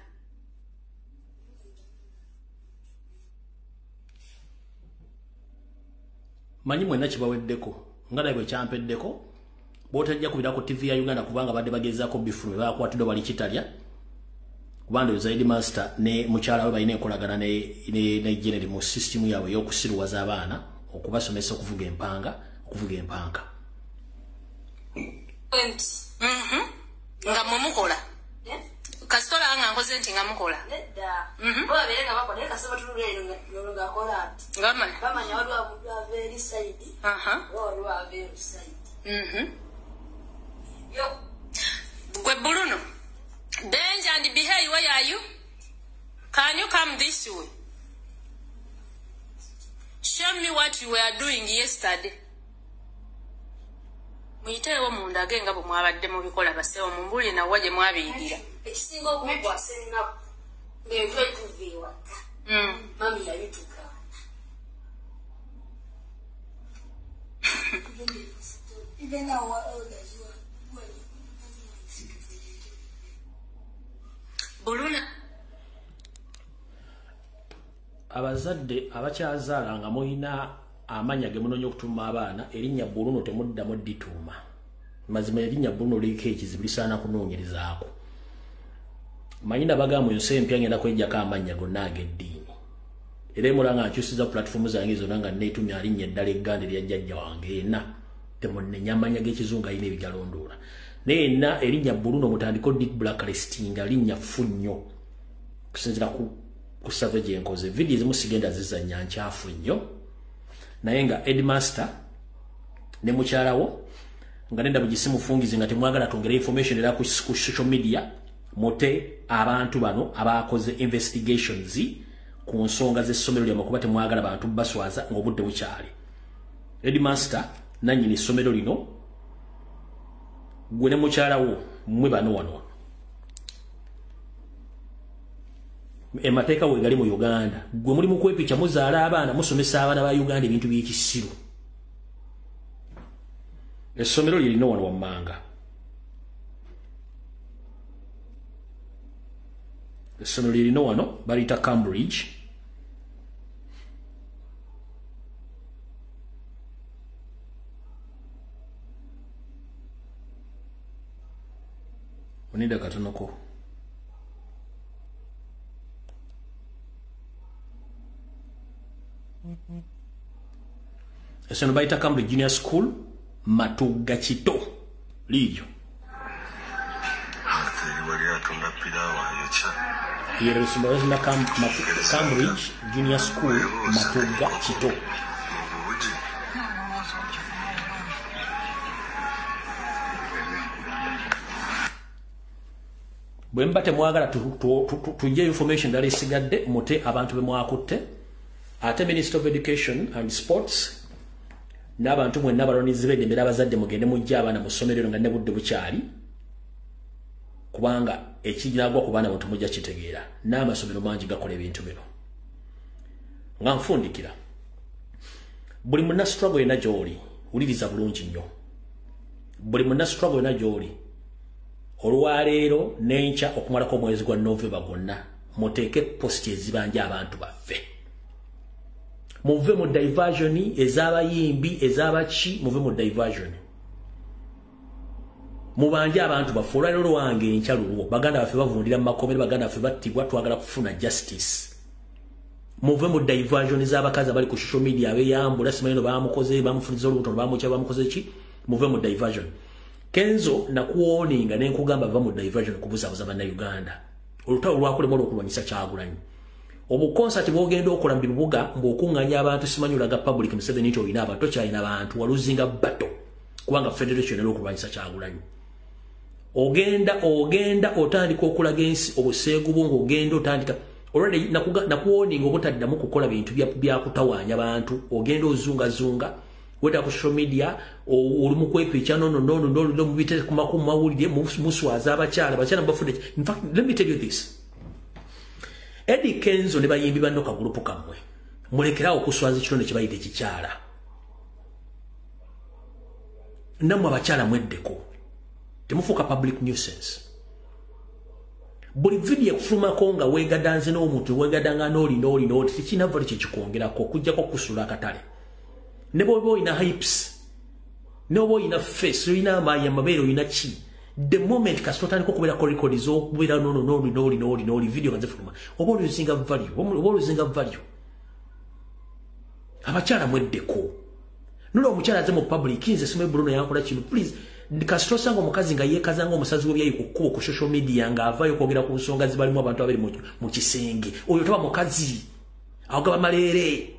Manyi mwenna kibaweddeko nga naye bwe kyampeddeko bw'otajja kubira ku TV ya Uganda kubanga badde bagezaako bifume bakwatidde bali kitalya kubanga Zaidi Master ne mukyala we balina enkolagana ne General mu system yaabwe y'okusiruwaza abaana okubasomesa okuvuga empanga nga mumukola kasitola nga nkoze nti nga mukola Bwa bereka bakola kasaba tululeno nga kola ngama bamanya waliwo very side waliwo very side yo gwe Bruno Danger and Behave, where are you? Can you come this way? Show me what you were doing yesterday. Muyiteewo mundage nga bwe mwabadde mubikola basewo mumbuli na waje mwabiyigira. Ekisinga okubwa sennaku ng'enjwa etuva ewaka. Mami yabituka. Even our elders were Buluna. Abazadde abakyazaala nga mulina amanya ge munonya okutuma abaana erinnya Buluno temuddamu ddituuma. Mazima erinnya Buluno liiko ekizibu lisaana kunoonyerezaako. Manyina bagamba yonse empya ngenda kwejjako amanya gonna ag'eddiini. Era mulanga nkyusiza platform zange zonna nga neetumya alinnya eddala egganda lya jjajja wange yenna temunnenya amanya g'ekizungu alina ebigalondoola. Naye yenna erinnya Buluno mutandiko Dick Blacklisting alinnya ffu nnyo kusinziira ku savage enkoze. Video ezimu sigenda zizannya nkyafu nnyo. Naye nga headmaster ne mukyalawo nga nenda bugisimufungizi nga temwagala tongera information era ku social media mote abantu bano abakoze investigations ku nsonga z'essomero lya makuba temwagala bantu baswaza ng'obudde bukyali. Headmaster nannyini essomero lino gwe ne mukyalawo mmwe bano wano emateeka we gali mu Uganda gwe muli mu kwepicha muzaala abaana musomesa abaana ba Uganda ebintu by'ekisiru. Essomero lirina wano wammanga. Essomero lirina wano baliyita Cambridge. Onida katonoko. Essomero bayita Cambridge Junior School Matuga Kito liyo. Yero essomero zina Cambridge Junior School Matuga Kito. Bwemba temwagala tujje information dali sigadde mote abantu bemwakutte. Ate Minister of Education and Sports n'abantu mwenna balonizi beddembera abazadde mugende mujja abaana mu ssomero nga ne budde bukyali kubanga ekiragwa ku baana bantu mujja kitegeera n'amasomero mangi gakola ebintu bino nga nfundikira buli munna struggle yena gy'oli wuliriza bulungi nnyo buli munna struggle yena gy'oli olwaleero n'enkya okumalako omwezi gwa November gwonna muteeke posti ezibanja abantu baffe. Muve mu diversion ez'abayimbi ez'abaki muve mu diversion. Mubanje abantu baffe olwaleero lwange enkya lulwo baganda baffe bavundira mu makomero baganda baffe battibwa twagala kufuna justice. Muve mu diversion ez'abakazi abali ku social media abeyambula simanyi no bamukoze bamufuniza olubuto bamukya bamukoze ki muve mu diversion. Kenzo nakuwoninga nenkugamba va mu diversion kubuzabuza banna Uganda. Olutawo lwakulema olw'okulwanyisa Kyagulanyi. Obu concert bwogenda okola mu bibuga ng'okunganya abantu simanyi olaga public Museveni nti olina abantu tokyalina abantu waluzinga bato kubanga federation era okulwanyisa Kyagulanyi. Ogenda otandika okulaga ensi obuseegu bwo ng'ogenda otandika already nakuwoninga obutaddamu kukola bintu bya kutawaanya abantu ogenda ozungazunga weta ku social media oli mu kwepicha nono mubite ku makumu mawulire muswaza abakyala bafudde. In fact, let me tell you this. Eddie Kenzo ne bayimbi bandoka group kamwe mulekerawo okuswaza kitonde kibayite kikyala namwe abakyala mweddeko temufuuka public nuisance. Buli video ekufulumako nga weegadanze n'omuntu weegadanga n'olina tekinava kyekikwongerako okujjako kusula akatale ne bw'oba olina hypes ne bw'oba olina face olina amaanyi amabeere olina ki the moment kasita otandika okubeerako records okubeera n'oli video nga zifuluma oba oluzinga value abakyala mweddeko nola omukyala aze mu public nze simanyi Bruno yankola kino please kasita osanga omukazi nga yeekazanga omusazi w'ebyayi ku kkubo ku social media ng'avaayo okwogera ku nsonga zibalimu abantu abali mu kisenge oyo taba mukazi awo gaba maleere.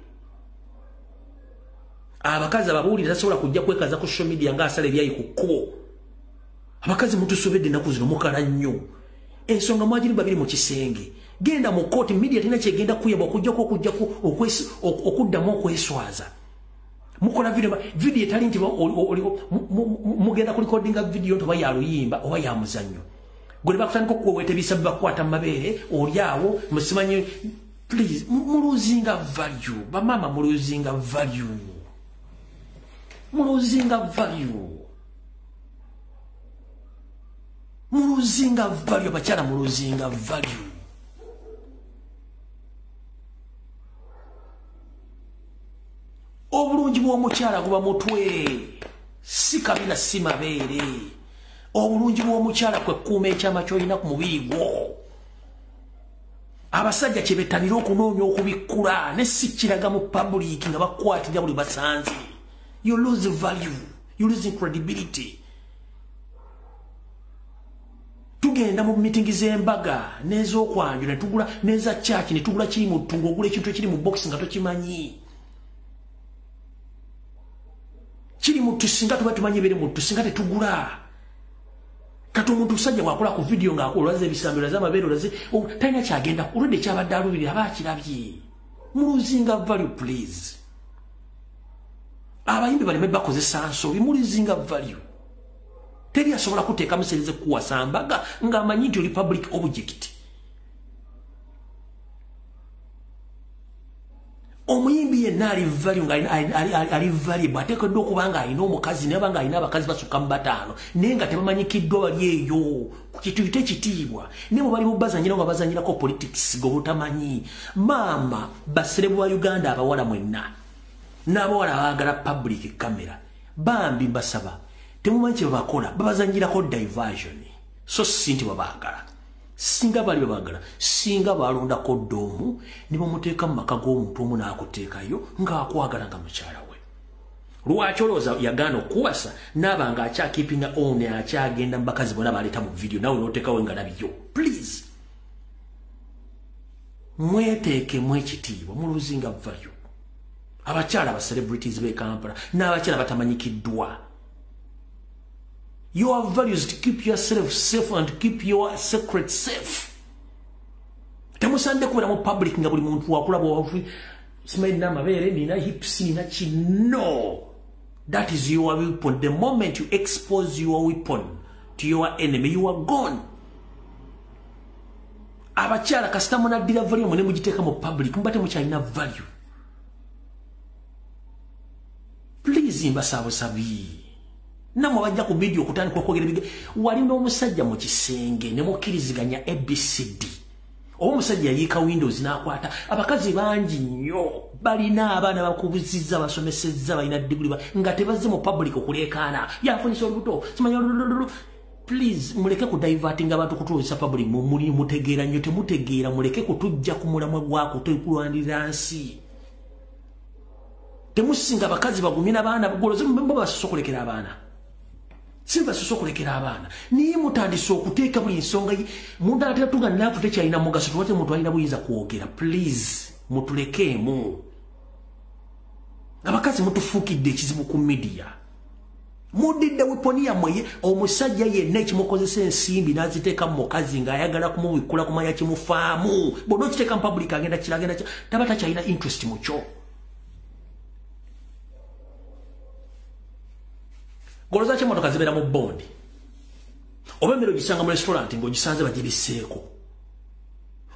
Abakazi ababuulira tasobola kujja kwekaza ku social media ng'asala ebyayi ku kkubo. Abakazi mutusobedde ennaku zino mukala nnyo ensonga mwagiri babiri mu kisenge genda mu court media tina kyegenda kuyamba okujjako okuddamu okweswaza mukola video etali nti mugenda ku recordinga video ntoba ya luyimba oba ya muzannyo gwe bakutandika okuweta ebisabu bakwata mu mabeere olyawo musimanyi please muluzinga value bamama muluzinga value muluzinga abakyala muluzinga value obulungi bw'omukyala guba mutwe si kabina si mabeere obulungi bw'omukyala kwe kuuma ekyama ky'olina ku mubiri gwo abasajja kye bettanira okunoonya okubikkula ne si kiraga mu public nga bakwatira buli basanze you lose value you lose credibility tugenda mu meeting z'embaga n'ez'okwanjula ne tugula n'eza church ne tugula kiri mu ttungo ogula ekintu ekiri mu box nga tokimanyi kiri mu tusinga tuba tumanyi biri mu tusinga tetugula kati omuntu usajja bwakola ku video ng'akolaza ebisambiro z'amabeere olaze talina kyagenda olwedde ekyabadde alubiri aba akirabye muluzinga value please abayimbi baleme bakozesa nsobi muluzinga value teri asobola kuteeka musereze kuwasa mbaga ng'amanyi nti oli public object omuyimbi yenna ali value ali value bwateekeddwa okuba nga alina omukazi naye banga alina abakazi basukka mu bataano naye nga tebamanyikiddwa bali eyo kituyite ekitiibwa naye bwe bali mubazanyira nga bazanyirako politics gobutamanyi maama baserebu wa Uganda abawala mwenna n'abawala abaagala public camera bambi mbasaba temumanyi kye babakola babazanyirako diversion so si nti babaagala singa bali babagala singa balondako ddoomu ne bamuteeka mu maka g'omuntu omu n'akuteekayo ng'akwagala nga mukyala we lwaki olowooza yagaana okuwasa naaba nga akyakipinga on akyagenda mu bakazi bonna baleeta mu video nawe n'oteekawo nga nabyo please mweteekemu ekitiibwa muluzinga value abakyala aba celebrities b'e Kampala n'abakyala batamanyikiddwa. Your values to keep yourself safe and to keep your secret safe. Temusande kubera mu public nga buli muntu wakulaba wafu smile na mabere nina hips nina chi. No, that is your weapon. The moment you expose your weapon to your enemy, you are gone. Abakyala kasita munaddira value mune mugiteeka mu public mbate mukyalina value. Please mbasabo sabi. Namwe bajja ku video kutandika okwogera bige wali n'omusajja mu kisenge ne mukkiriziganya ABCD. Omusajja yayika Windows n'akwata abakazi bangi nnyo balina abaana bakubuzizza basomesezza balina degree nga tebazze mu public okuleekaana yafunisa olubuto simanyi. Please muleke ku diverting abantu kutuusa public muli mutegeera nnyo temutegeera muleke kutujja ku mulamwa gwako tekulwanirira nsi. Temusinga abakazi bagumye n'abaana bagoloze mbamba basokolekera abaana. Simba sosokolekera abaana niye mutandise okuteeka buli nsonga muntu atetuga nafu tekyalina mugaso tuwate muntu alina buyinza kwogera. Please mutulekeemu abakazi mutufuukidde ekizibu ku media mudidde weponi yammwe omusajja yenna ekimukozesa ensimbi n'aziteeka mu mukazi ng'ayagala kumubikkula kumanya kimufaamu bonna okiteeka mu public agenda kiragenda taba takyalina interest mu kyo. Goloza kye motoka zibeera mu bondi oba emmere ogisanga mu restaurant ng'ogisanze bagibiseeko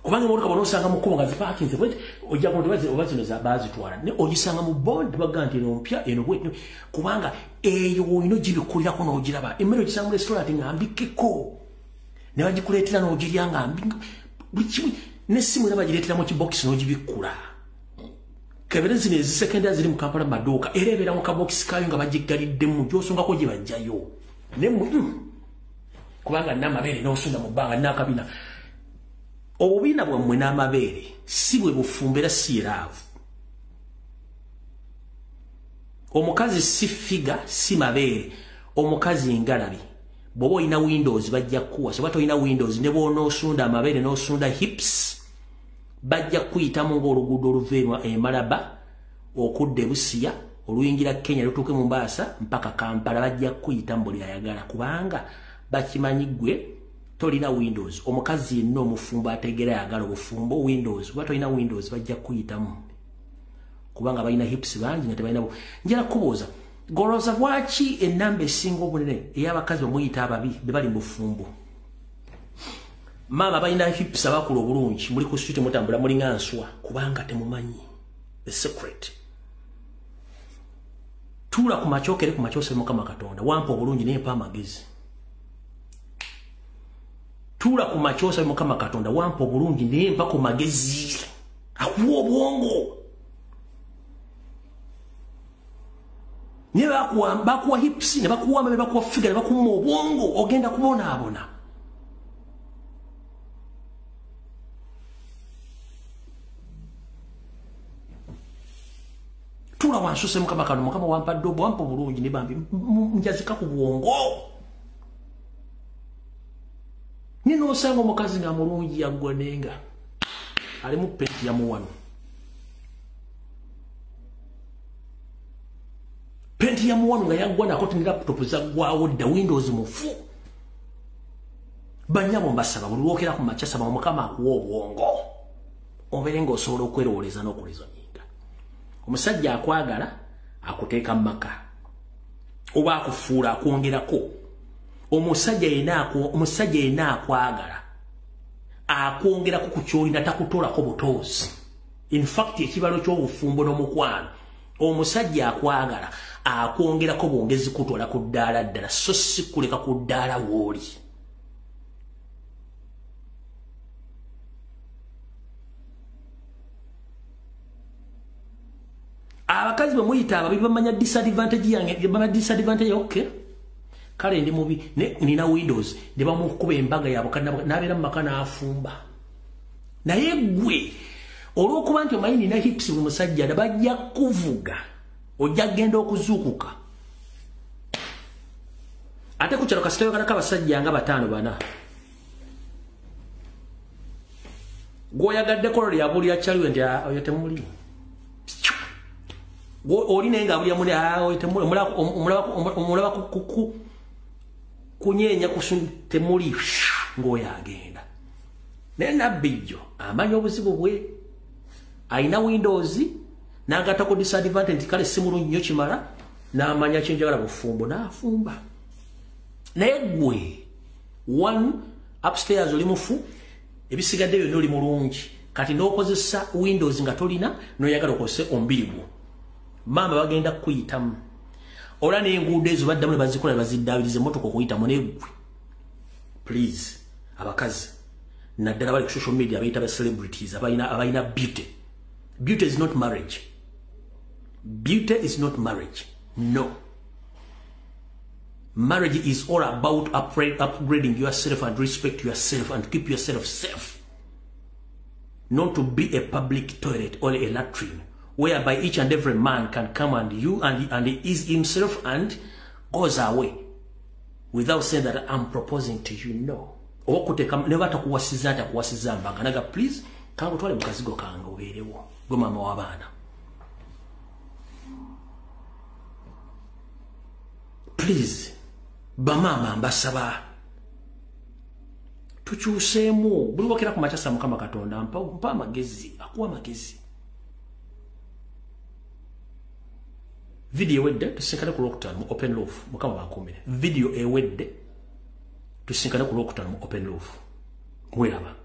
kubanga emotoka bona osanga mu kkubo nga zipaakinze ojja kuba oba zino baazitwala ne ogisanga mu bondi baga nti eno mpya eno bwe kubanga eyo olina ogibikkulirako n'ogiraba emmere ogisanga mu restaurant nga mbikkeko ne bagikuleetera n'ogirya nga buli kimu n'essimu era bagireetera mu kibokisi n'ogibikkula. Kebere zino ezisekendera ziri mu Kampala maduuka era ebeera mu kabokisi kayo nga bagigaliddemu gy'osongako gye bajjayo ne kubanga n'amabeere n'osunda mu bbanga n'akabina. Obubiina bwammwe n'amabeere si bwe bufumba era si eraavu. Omukazi si figa si mabeere omukazi ngalabi. Bw'oba olina Windows bajja kukuwa soba tolina Windows ne bw'onoosunda amabeere n'osunda hips bajja kuyitamu ng'oluguudo oluva Malaba okudda e Busia oluyingira Kenya lutuuke mu Mombasa mpaka Kampala bajja kuyitamu buli ayagala kubanga bakimanyi gwe tolina windows omukazi no mufumbo ategera yagala obufumbo windows bato ina windows bajja kuyitamu kubanga balina hips bangi nga tebalina njala kubuuza goroza bwaki enamba esinga obunene ey'abakazi bamuyita ababi bali mu bufumbo mama balina hips abakula obulungi muli ku street mutambula muli nganswa kubanga temumanyi the secret tula ku machokere ku machose Mukama Katonda wampa obulungi nempa amagezi tula ku machose Mukama Katonda wampa obulungi nempa ku magezi akuwa obwongo ne bakuwa hips ne bakuwa mame bakuwa figure ne bakuwa obwongo ogenda kubona abona tula wansuse Mukama Katonda Mukama wampa dobo wampa bulungi ne bambi njazika ku bwongo nino osanga omukazi nga mulungi yagwanenga ali mu penti ya muwano penti ya muwano nga yagwana akoti ni laptop za gwawo da windows mufu banyabo mbasaba buli wokera ku machasa ba Mukama akuwa obwongo oberengo osobola okwerowoleza n'okulizo nyinga omusajja akwagala akuteeka maka oba akufuula akwongerako omusajja yena akwagala akwongerako ku kyolina takutoolako butoozi in fact ekibalo ky'obufumbo n'omukwano omusajja akwagala akwongerako bwongezi kutwala ku ddaala ddala so si kuleka ku ddaala w'oli abakazi bamuyita ababi bamanya disadvantage yange bamanya disadvantage okay kale ndi mubi nina windows ne bamukuba embaga yabo nabeera mu maka n'afumba naye gwe olw'okuba nti omanyi nina hips buli musajja ne bajja kuvuga ojja genda okuzuukuka ate ku kyalo kasita yogalako abasajja nga 5-4 gw'oyagaddeko loli abulira kyaliwe nti oyo temuli oli naye nga abulira muli omulaba kunyeenya temuli ng'oyo agenda naye nabbijjo amanya obuzibu bwe aina windows n'agatta ku disadvantage kale si mulungi nnyo kimala n'amanya kyenjagala bufumbo n'afumba naye gwe one upstairs oli mufu ebisigadde byonna oli mulungi kati n'okozesa windows nga tolina n'oyagala okozese omubiri gwo mama bagenda kukuyitamu ola n'enguudo ezo baddamu ne bazikola ne baziddaabiriza emmotoka okuyitamu naye gwe please abakazi naddala bali ku social media abayita ba celebrities abayina beauty. Beauty is not marriage. Beauty is not marriage. No. Marriage is all about upgrading yourself and respect yourself and keep yourself safe. Not to be a public toilet or a latrine whereby each and every man can come and ease himself and goes away without saying that I'm proposing to you. No. Never takuwasiza mbanga naga please kango twale mukazigo kanga oberewo gwe mama w'abaana. Please bamama mbasaba tukyuseemu buli wakera ku machasa Mukama Katonda mpa amagezi akuwa amagezi. Video ewedde tusinkane ku Lwokutaano mu Open Roof Mukama bankuumire. Video ewedde tusinkane ku Lwokutaano mu Open Roof. Mwelaba.